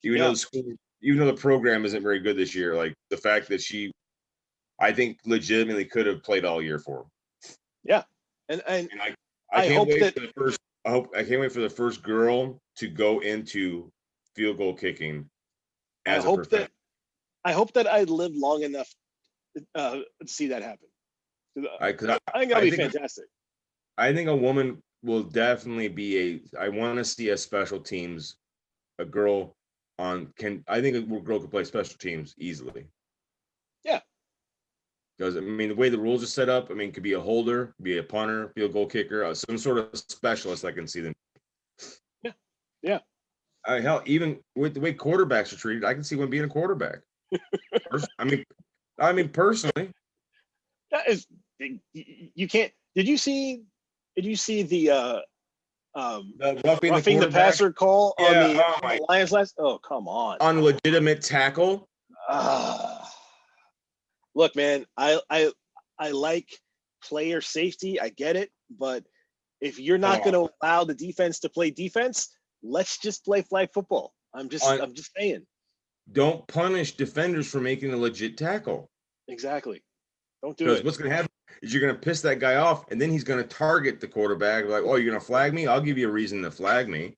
even though the program isn't very good this year, like the fact that she, I think, legitimately could have played all year for them. Yeah, and I can't wait for the first. I can't wait for the first girl to go into field goal kicking. I hope that I live long enough to see that happen. I think that'll be fantastic. I think a woman will definitely be I want to see a special teams, a girl I think a girl can play special teams easily. Yeah. Because the way the rules are set up, it could be a holder, be a punter, field goal kicker, some sort of specialist. I can see them. Yeah. Yeah. Hell, even with the way quarterbacks are treated, I can see one being a quarterback. Personally. That is, you can't. Did you see the roughing the passer call on the Lions last? Oh, come on. On legitimate tackle. Look, man, I like player safety. I get it, but if you're not going to allow the defense to play defense, let's just play flag football. I'm just saying. Don't punish defenders for making a legit tackle. Exactly. Don't do it. Because what's going to happen is you're going to piss that guy off, and then he's going to target the quarterback. Like, oh, you're going to flag me? I'll give you a reason to flag me.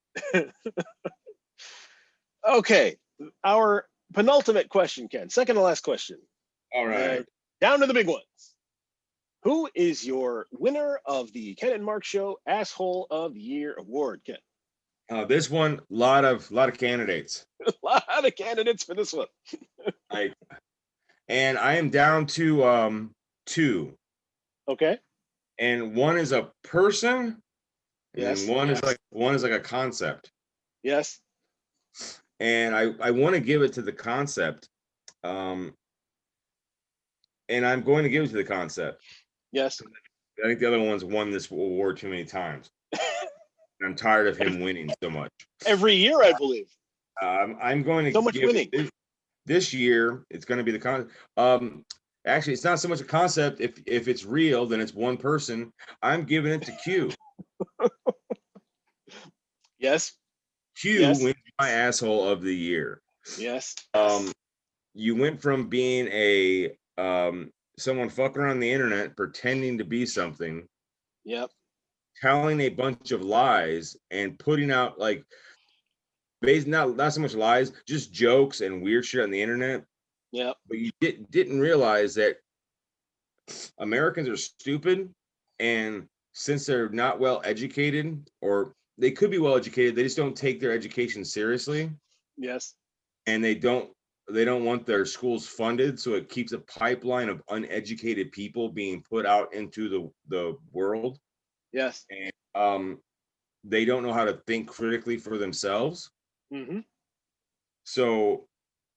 Okay. Our penultimate question, Ken. Second to last question. All right. Down to the big ones. Who is your winner of the Ken and Mark Show Asshole of the Year Award, Ken? This one, lot of candidates. A lot of candidates for this one. And I am down to 2. Okay. And one is a person. Yes. And one is like a concept. Yes. And I want to give it to the concept. And I'm going to give it to the concept. Yes. I think the other one's won this award too many times. I'm tired of him winning so much. Every year, I believe. I'm going to so much winning. This year, it's going to be the concept. Actually, it's not so much a concept. If it's real, then it's one person. I'm giving it to Q. Yes. Q wins my asshole of the year. Yes. You went from being a someone fucking around the internet, pretending to be something. Yep. Telling a bunch of lies and putting out not so much lies, just jokes and weird shit on the internet. Yeah. But you didn't realize that Americans are stupid and since they're not well educated, or they could be well educated, they just don't take their education seriously, Yes. and they don't want their schools funded, so it keeps a pipeline of uneducated people being put out into the world. Yes. And they don't know how to think critically for themselves. Mm-hmm. So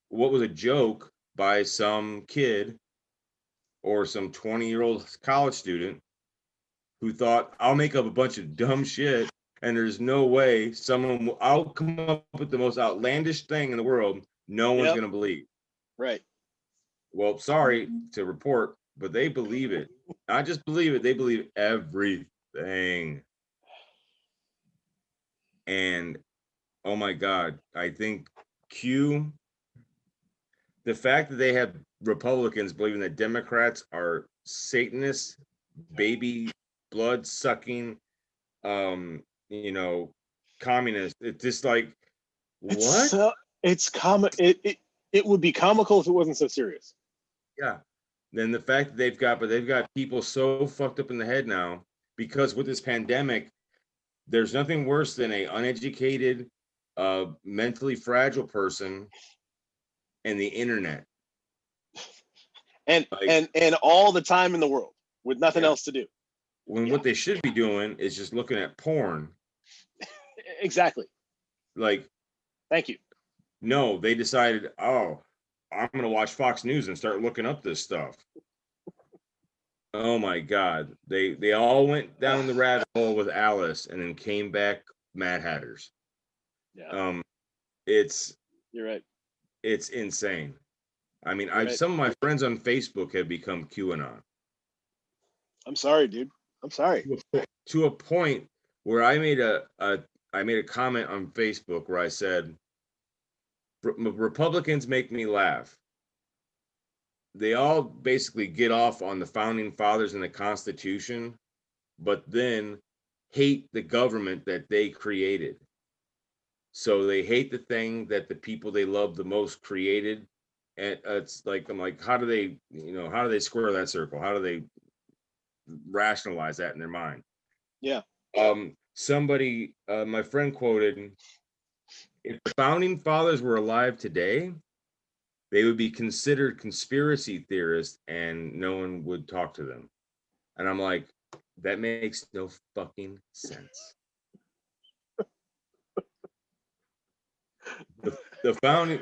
what was a joke by some kid or some 20-year-old college student who thought, I'll make up a bunch of dumb shit, and there's no way I'll come up with the most outlandish thing in the world no one's Yep. going to believe. Right. Well, sorry to report, but they believe it. Not just believe it, they believe everything. And oh my God, I think the fact that they have Republicans believing that Democrats are Satanists, baby blood sucking, communists. It's just like, what? It's it would be comical if it wasn't so serious. Yeah. Then the fact that they've got people so fucked up in the head now, because with this pandemic, there's nothing worse than a uneducated, mentally fragile person and the internet. And Like, and all the time in the world with nothing Yeah. else to do. when Yeah. what they should be doing is just looking at porn. Exactly. Like, Thank you. no, they decided, oh, I'm gonna watch Fox News and start looking up this stuff. Oh my God. They all went down the rabbit hole with Alice and then came back Mad Hatters. Yeah. It's You're right. it's insane. I mean, Right. some of my friends on Facebook have become QAnon I'm sorry, dude. I'm sorry. to a point where I made a comment on Facebook where I said, Republicans make me laugh. They all basically get off on the founding fathers and the Constitution, but then hate the government that they created. So they hate the thing that the people they love the most created. And it's like, I'm like, how do they square that circle? How do they rationalize that in their mind? Yeah. Somebody, my friend quoted, if the founding fathers were alive today, they would be considered conspiracy theorists and no one would talk to them. And I'm like, that makes no fucking sense. The founding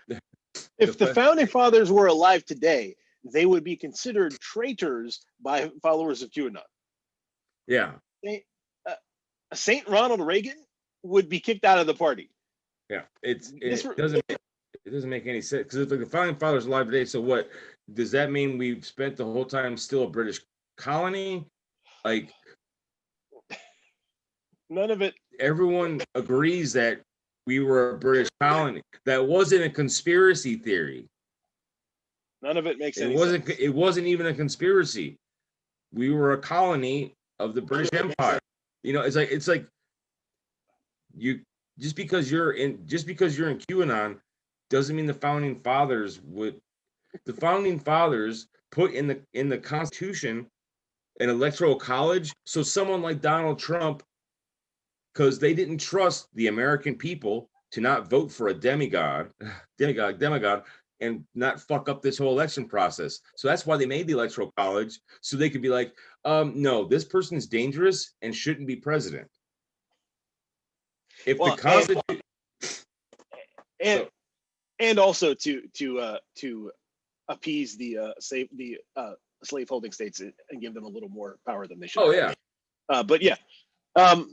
If the founding fathers were alive today, they would be considered traitors by followers of QAnon. Yeah. Saint Ronald Reagan would be kicked out of the party. Yeah. It doesn't make any sense, because if the founding fathers alive today, so what does that mean? We've spent the whole time still a British colony? Like, none of it. Everyone agrees that we were a British colony. That wasn't a conspiracy theory. None of it makes any sense. It wasn't even a conspiracy. We were a colony of the British Empire. It's like you just because you're in QAnon doesn't mean the founding fathers would. The founding fathers put in the Constitution an electoral college, so someone like Donald Trump, because they didn't trust the American people to not vote for a demigod, and not fuck up this whole election process. So that's why they made the electoral college, so they could be like, no, this person is dangerous and shouldn't be president. If the Constitution, and also to appease the slaveholding states and give them a little more power than they should. Oh yeah. But yeah. I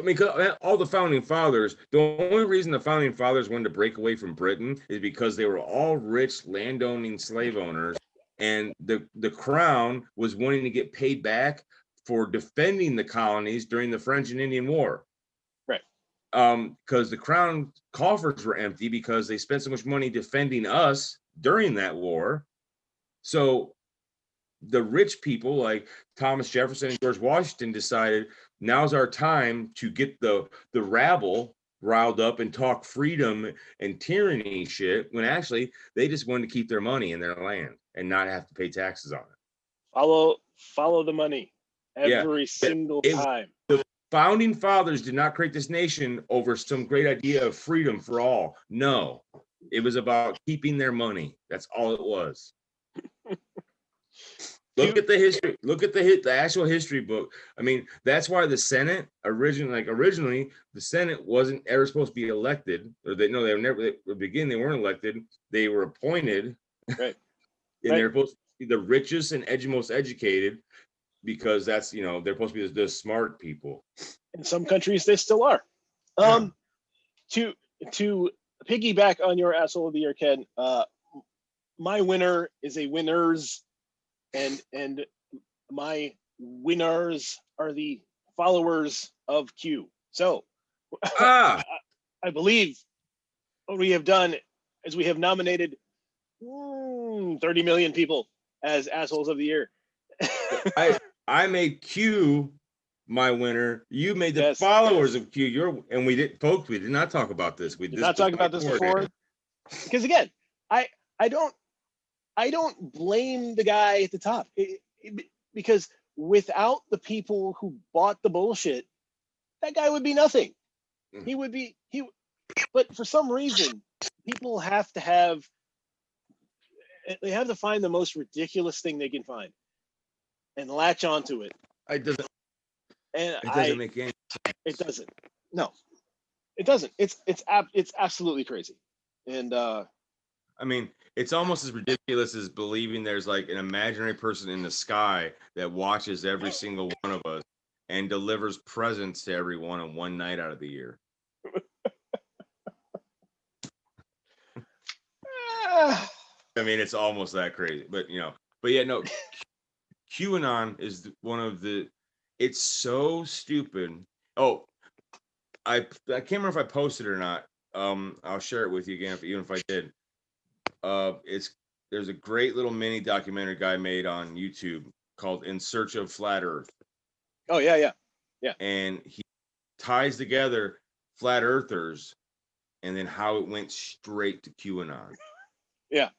mean, all the founding fathers, the only reason the founding fathers wanted to break away from Britain is because they were all rich landowning slave owners, and the crown was wanting to get paid back for defending the colonies during the French and Indian War. Right. Because the crown coffers were empty because they spent so much money defending us during that war. So the rich people like Thomas Jefferson and George Washington decided now's our time to get the rabble riled up and talk freedom and tyranny shit, when actually they just wanted to keep their money in their land and not have to pay taxes on it. Follow the money every single time. founding fathers did not create this nation over some great idea of freedom for all. No, it was about keeping their money. That's all it was. Look at the history. Look at the actual history book. I mean, that's why the Senate originally the Senate wasn't ever supposed to be elected, or they were never. At the beginning, they weren't elected. They were appointed, Right. and they're supposed to be the richest and most educated, because that's they're supposed to be the smart people. In some countries, they still are. To piggyback on your asshole of the year, Ken. My winner is a winners. And my winners are the followers of Q. So I believe what we have done is we have nominated 30 million people as assholes of the year. I made Q my winner. You made the followers of Q and we did not talk about this. We did not talk about this before. Because again, I don't blame the guy at the top, because without the people who bought the bullshit, that guy would be nothing. He would be but for some reason, people have to find the most ridiculous thing they can find and latch onto it. It doesn't make any sense. It doesn't. No, it doesn't. It's absolutely crazy. And I mean, it's almost as ridiculous as believing there's like an imaginary person in the sky that watches every single one of us and delivers presents to everyone on one night out of the year. I mean, it's almost that crazy, but no, QAnon is one of the, it's so stupid. Oh, I can't remember if I posted it or not. I'll share it with you again, even if I did. There's a great little mini documentary guy made on YouTube called In Search of Flat Earth. Oh yeah. And he ties together flat earthers and then how it went straight to QAnon. Yeah.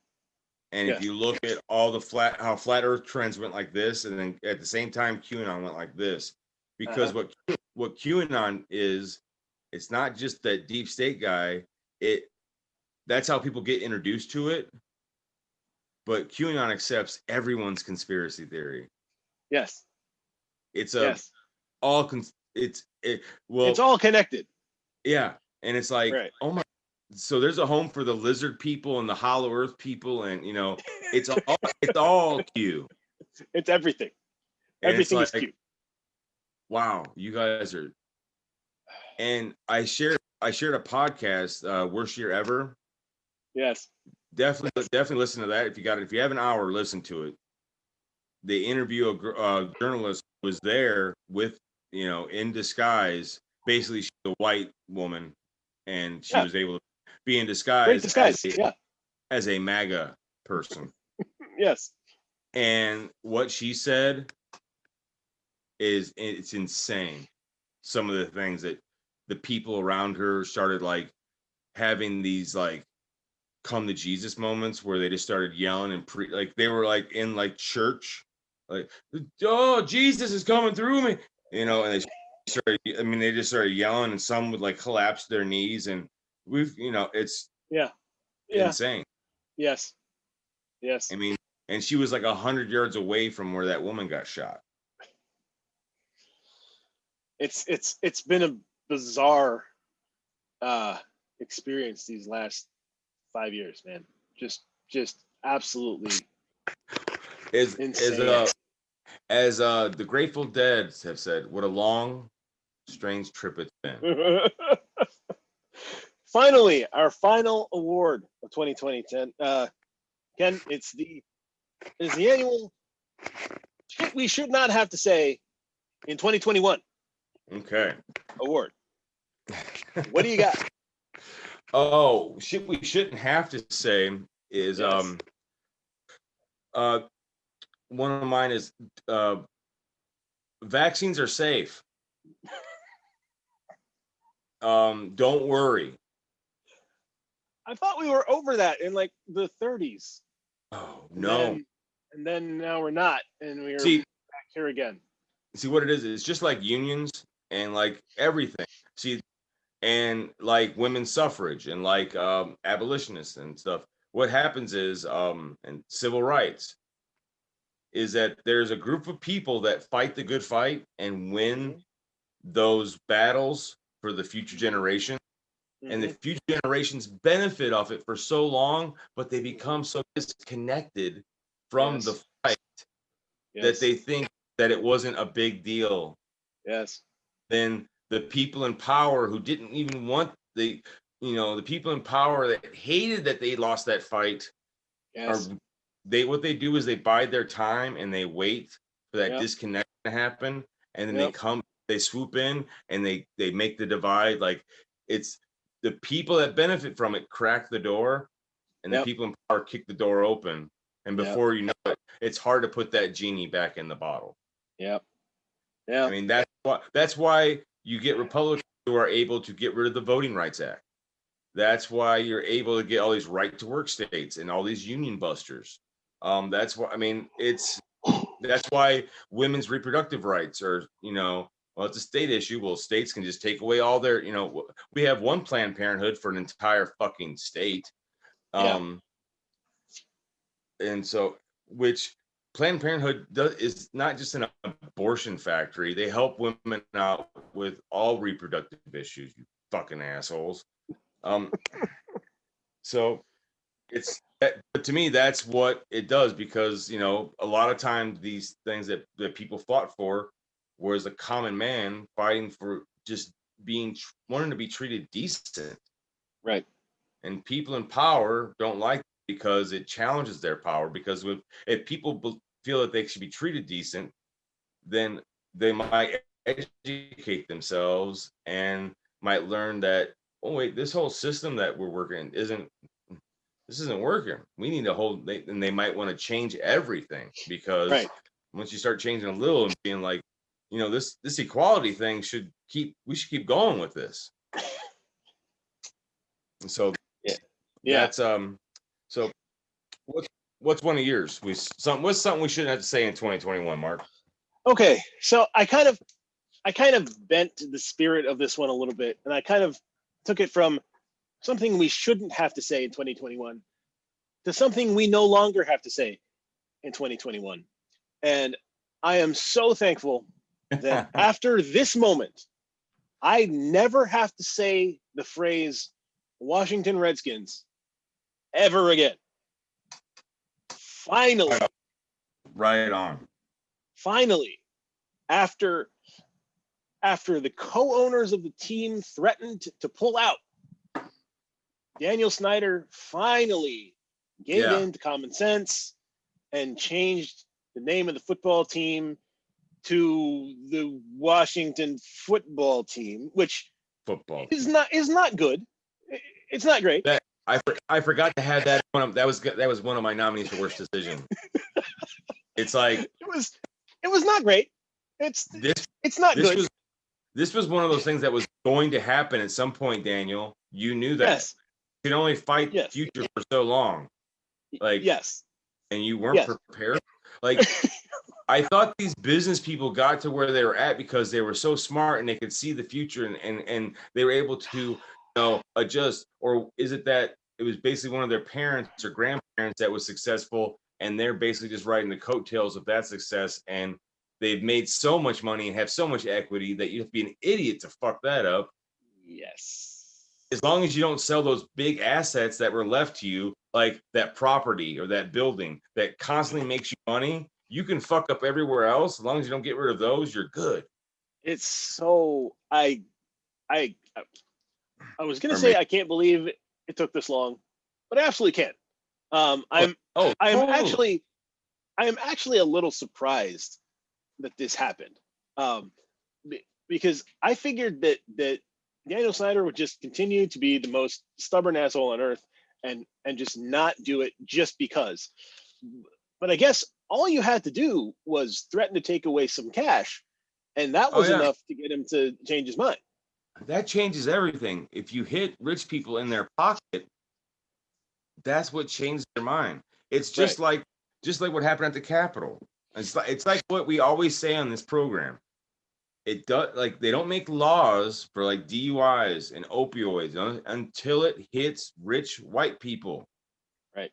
And if you look at all the how flat earth trends went like this, and then at the same time QAnon went like this, because what QAnon is, it's not just that deep state guy. That's how people get introduced to it. But QAnon accepts everyone's conspiracy theory. Yes. It's it's all connected. Yeah. And it's like, oh my, so there's a home for the lizard people and the hollow earth people, and it's all Q. It's everything. Everything is Q. Wow, you guys are. And I shared a podcast, Worst Year Ever. Yes. Definitely listen to that. If you have an hour, listen to it. The interview a journalist was there with, in disguise. Basically, she's a white woman, and she was able to be in disguise. Great disguise. As a MAGA person. Yes. And what she said it's insane. Some of the things that the people around her started like having these like come to Jesus moments where they just started yelling and like they were like in like church, like, oh, Jesus is coming through me, and they just started yelling, and some would like collapse their knees, and it's insane. Yes. I mean, and she was like 100 yards away from where that woman got shot. It's been a bizarre experience these last 5 years, man. Just absolutely insane. As the Grateful Dead have said, what a long, strange trip it's been. Finally, our final award of 2020, Ken, it's the annual shit we should not have to say in 2021. Okay. Award. What do you got? Oh, shit we shouldn't have to say is one of mine is vaccines are safe. Don't worry. I thought we were over that in like the 30s. Oh, no. And then now we're not, and we're back here again. See what it is? It's just like unions. and like everything. See, and like women's suffrage and like abolitionists and stuff. What happens is and civil rights is that there's a group of people that fight the good fight and win those battles for the future generation, and the future generations benefit off it for so long, but they become so disconnected from the fight that they think that it wasn't a big deal. Yes. Then the people in power who didn't even want the people in power that hated that they lost that fight are what they do is they bide their time and they wait for that disconnect to happen, and then they swoop in and they make the divide. Like, it's the people that benefit from it crack the door, and the people in power kick the door open, and before you know it, it's hard to put that genie back in the bottle. I mean, that's why you get Republicans who are able to get rid of the Voting Rights Act. That's why you're able to get all these right to work states and all these union busters. That's why, I mean, that's why women's reproductive rights are, well, it's a state issue. Well, states can just take away all their, we have one Planned Parenthood for an entire fucking state. And so, which Planned Parenthood is not just an abortion factory. They help women out with all reproductive issues, you fucking assholes. So but to me, that's what it does, because, a lot of times these things that people fought for was a common man fighting for just wanting to be treated decent. Right. And people in power don't like it because it challenges their power, because if people feel that they should be treated decent, then they might educate themselves and might learn that, oh wait, this whole system that we're working isn't working. We need and they might want to change everything, because once you start changing a little and being like, this equality thing we should keep going with this. And so that's so what's one of yours? What's something we shouldn't have to say in 2021, Mark? Okay, so I kind of bent the spirit of this one a little bit, and I kind of took it from something we shouldn't have to say in 2021 to something we no longer have to say in 2021. And I am so thankful that after this moment, I never have to say the phrase Washington Redskins ever again. Finally. Right on. Finally, after the co-owners of the team threatened to pull out, Daniel Snyder finally gave in to common sense and changed the name of the football team to the Washington Football Team, which is not good. It's not great. I forgot to have that one. That was one of my nominees for worst decision. It's like it was not great. It's not good. This was one of those things that was going to happen at some point, Daniel. You knew that. Yes. You can only fight the future for so long. And you weren't prepared. Like, I thought these business people got to where they were at because they were so smart and they could see the future and they were able to, adjust. Or is it that it was basically one of their parents or grandparents that was successful, and they're basically just riding the coattails of that success, and they've made so much money and have so much equity that you have to be an idiot to fuck that up. Yes. As long as you don't sell those big assets that were left to you, like that property or that building that constantly makes you money, you can fuck up everywhere else. As long as you don't get rid of those, you're good. It's so I was gonna say I can't believe it took this long, but I absolutely can't. I am actually a little surprised that this happened, because I figured that Daniel Snyder would just continue to be the most stubborn asshole on earth and just not do it just because. But I guess all you had to do was threaten to take away some cash, and that was enough to get him to change his mind. That changes everything. If you hit rich people in their pocket, that's what changes their mind. It's just like what happened at the Capitol. It's like what we always say on this program. it does, like, they don't make laws for like DUIs and opioids until it hits rich white people. Right.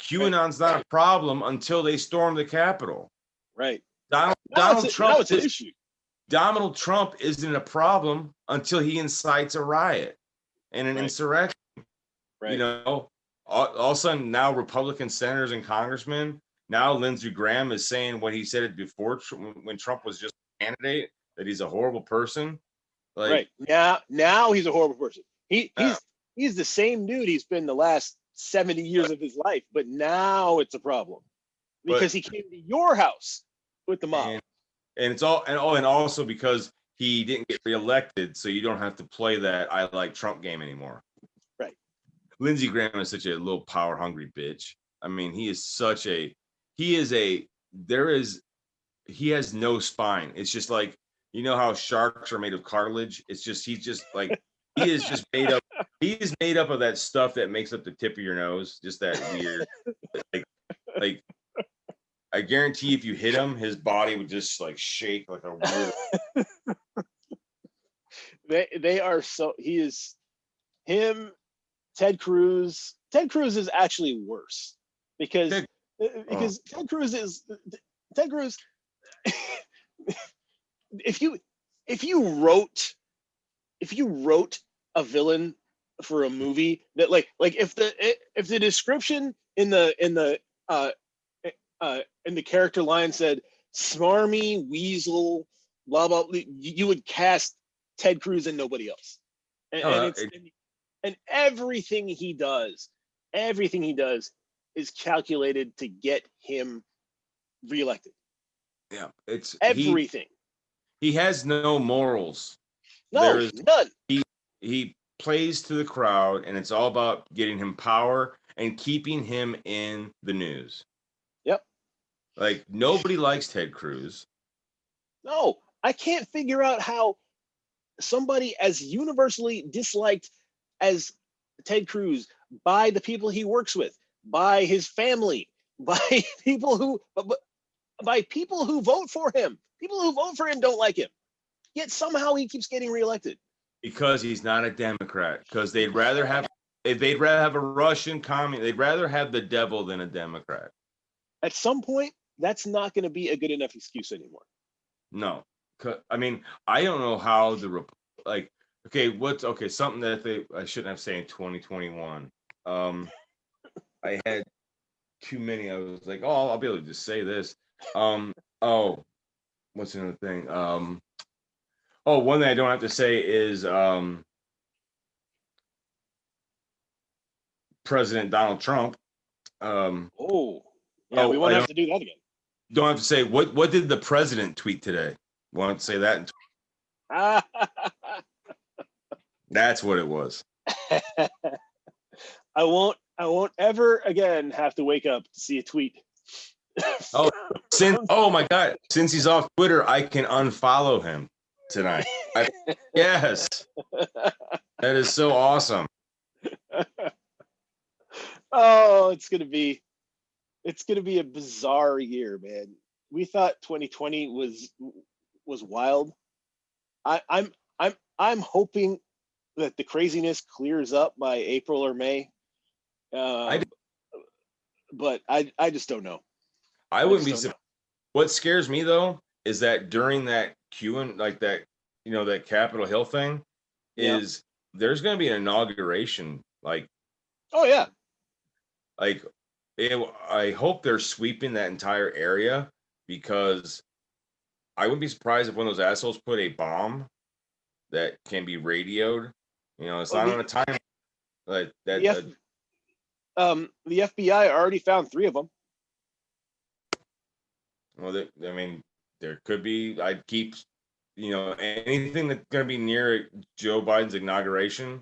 QAnon's not a problem until they storm the Capitol. Right. Donald Trump it's an issue. Donald Trump isn't a problem until he incites a riot and an insurrection. Right. You know, all of a sudden now Republican senators and congressmen, now Lindsey Graham is saying what he said it before when Trump was just a candidate, that he's a horrible person. Like, right. Now he's a horrible person. He's the same dude he's been the last 70 years of his life, but now it's a problem because he came to your house with the mob. And it's all and also because he didn't get reelected, so you don't have to play that I like Trump game anymore. Right. Lindsey Graham is such a little power hungry bitch. I mean, he has no spine. It's just like, you know how sharks are made of cartilage? It's just he is made up of that stuff that makes up the tip of your nose, just that weird like I guarantee if you hit him, his body would just like shake like a weird. They are so him, Ted Cruz. Ted Cruz is actually worse because Ted Cruz if you wrote a villain for a movie that like if the description in the character line said smarmy weasel blah blah, you would cast Ted Cruz and nobody else. And everything he does is calculated to get him reelected. Yeah, it's everything. He has no morals. No, none. He plays to the crowd, and it's all about getting him power and keeping him in the news. Yep. Like, nobody likes Ted Cruz. No, I can't figure out how somebody as universally disliked as Ted Cruz by the people he works with, by his family, by people who vote for him. People who vote for him don't like him. Yet somehow he keeps getting reelected. Because he's not a Democrat. Because they'd rather have a Russian communist. They'd rather have the devil than a Democrat. At some point, that's not going to be a good enough excuse anymore. No. I mean, I don't know how something that I shouldn't have said in 2021. I had too many. I was like, oh, I'll be able to just say this. What's another thing? One thing I don't have to say is President Donald Trump. We won't have to do that again. Don't have to say what did the president tweet today? Won't say that. That's what it was. I won't ever again have to wake up to see a tweet. Oh my God! Since he's off Twitter, I can unfollow him tonight. Yes, that is so awesome. Oh, it's gonna be a bizarre year, man. We thought 2020 was wild. I'm hoping that the craziness clears up by April or May. But I just don't know. I wouldn't be surprised. What scares me though is that during that that Capitol Hill thing, there's going to be an inauguration. Like, oh yeah, like I hope they're sweeping that entire area, because I wouldn't be surprised if one of those assholes put a bomb that can be radioed. It's not on a time like that. The FBI already found 3 of them. Well, there could be. I'd keep, anything that's going to be near Joe Biden's inauguration.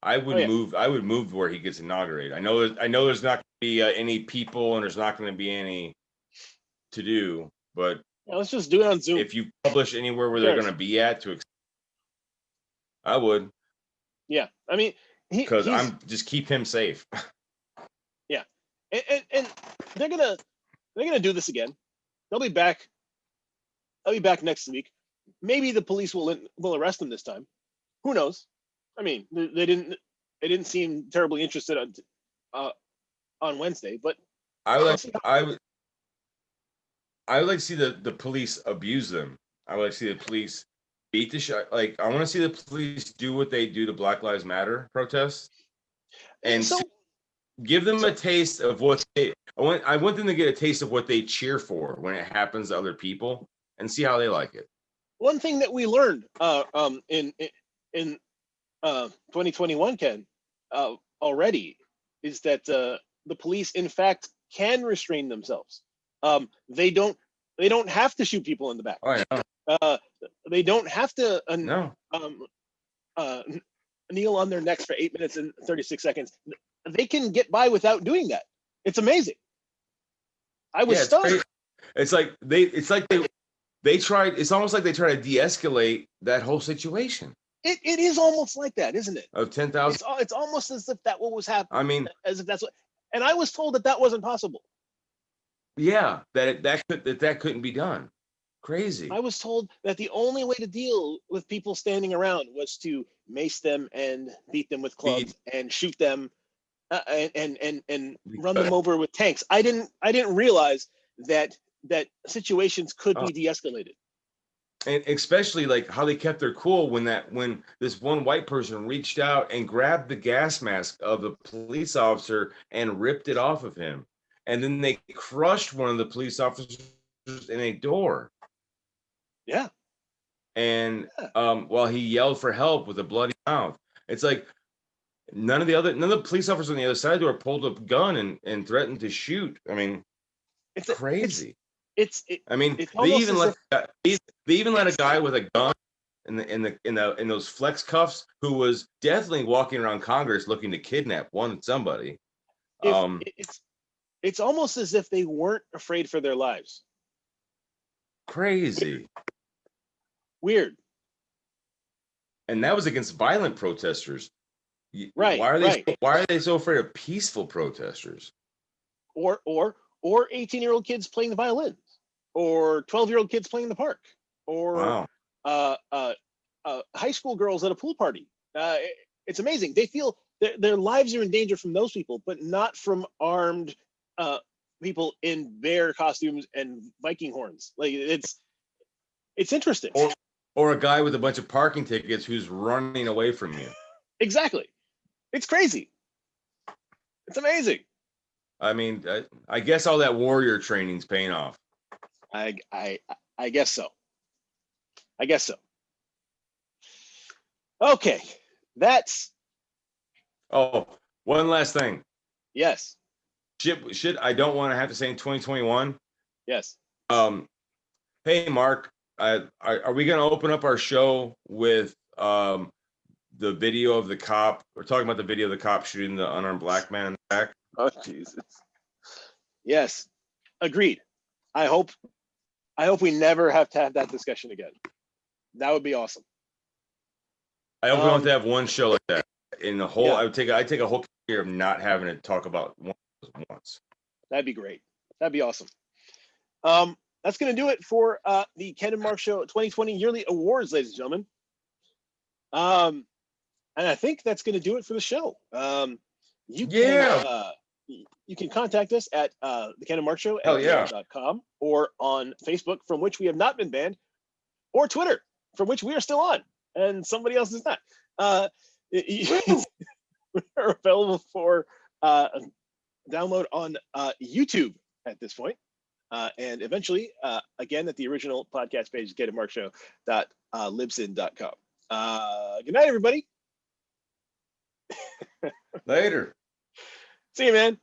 I would move. I would move where he gets inaugurated. I know there's not going to be any people, and there's not going to be any to do. But let's just do it on Zoom. If you publish anywhere where they're going to be at, I would. Yeah, I mean, because I'm just keep him safe. Yeah, and they're gonna do this again. They'll be back. I'll be back next week maybe the police will arrest them this time. Who knows? I mean, they didn't seem terribly interested on Wednesday, but I would we'll like see. I would like to see the police abuse them. I would like to see the police beat the shit. Like I want to see the police do what they do to Black Lives Matter protests and So give them a taste of what they. I want them to get a taste of what they cheer for when it happens to other people and see how they like it. one thing that we learned in 2021, Ken, already is that the police, in fact, can restrain themselves. They don't have to shoot people in the back. Oh, I know. They don't have to No. kneel on their necks for 8 minutes and 36 seconds. They can get by without doing that. It's amazing. I was stunned. It's like they tried. It's almost like they try to de-escalate that whole situation. It is almost like that, isn't it? Of 10,000. It's almost as if that what was happening. I mean, as if that's what. And I was told that wasn't possible. yeah, that couldn't be done. Crazy. I was told that the only way to deal with people standing around was to mace them and beat them with clubs and shoot them and run them over with tanks. I didn't realize that situations could be de-escalated. And especially like how they kept their cool when this one white person reached out and grabbed the gas mask of the police officer and ripped it off of him. And then they crushed one of the police officers in a door. Yeah. And while he yelled for help with a bloody mouth. It's like none of the police officers on the other side of the door pulled up a gun and threatened to shoot. I mean, it's crazy. They even let a guy with a gun in those flex cuffs who was definitely walking around Congress looking to kidnap somebody. It's almost as if they weren't afraid for their lives. Crazy. Weird. And that was against violent protesters. Right. Why are they so afraid of peaceful protesters? Or 18-year-old kids playing the violin, or 12-year-old kids playing the park, or high school girls at a pool party. It's amazing. They feel their lives are in danger from those people, but not from armed people in bear costumes and Viking horns. Like it's interesting. Or a guy with a bunch of parking tickets who's running away from you. Exactly. It's crazy. It's amazing. I mean, I guess all that warrior training's paying off. I guess so. I guess so. Okay, that's. Oh, one last thing. Yes. Shit, I don't want to have to say in 2021. Yes. Hey, Mark, are we going to open up our show with the video of the cop? We're talking about the video of the cop shooting the unarmed black man in the back. Oh, Jesus. Yes, agreed. I hope we never have to have that discussion again. That would be awesome. I hope we don't have to have one show like that in the whole. Yeah. I take a whole year of not having to talk about once. That'd be great. That'd be awesome. That's going to do it for the Ken and Mark Show 2020 Yearly Awards, ladies and gentlemen. And I think that's going to do it for the show. You can contact us at the Ken and Mark Show at .com, or on Facebook, from which we have not been banned, or Twitter, from which we are still on, and somebody else is not. We're available for download on YouTube at this point. And eventually, again, at the original podcast page, getitmarkshow.libsyn.com. Good night, everybody. Later. See you, man.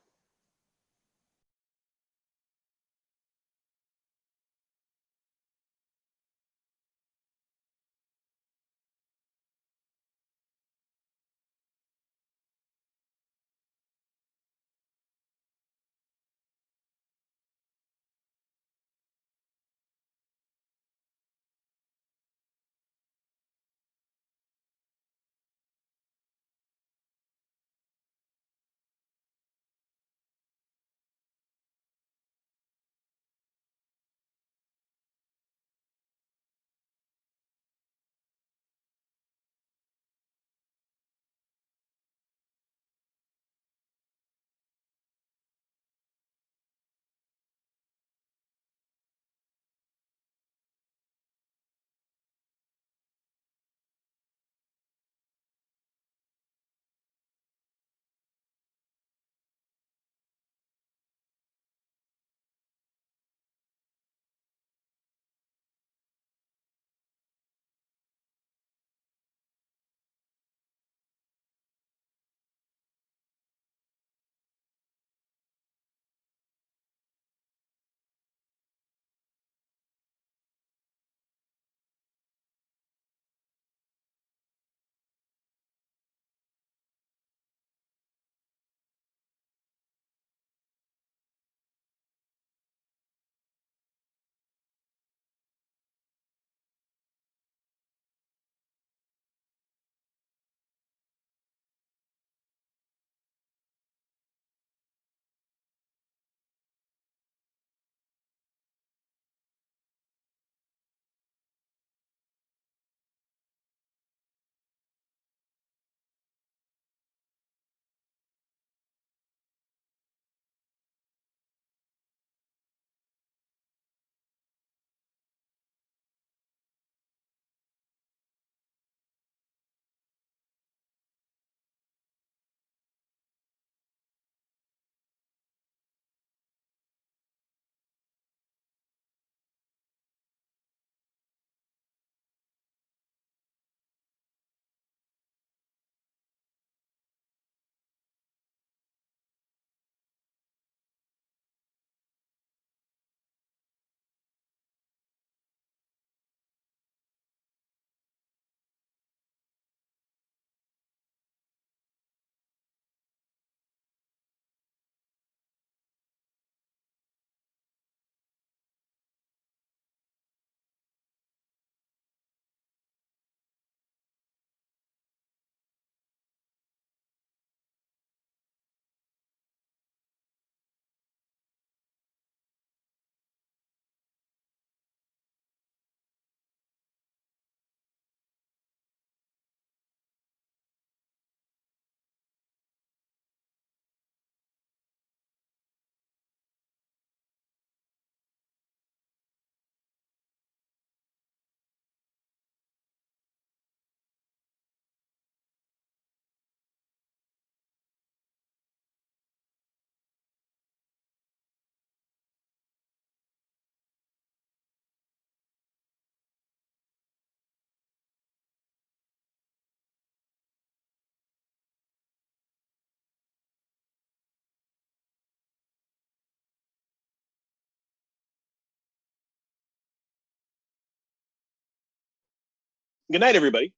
Good night, everybody.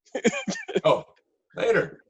Oh, later.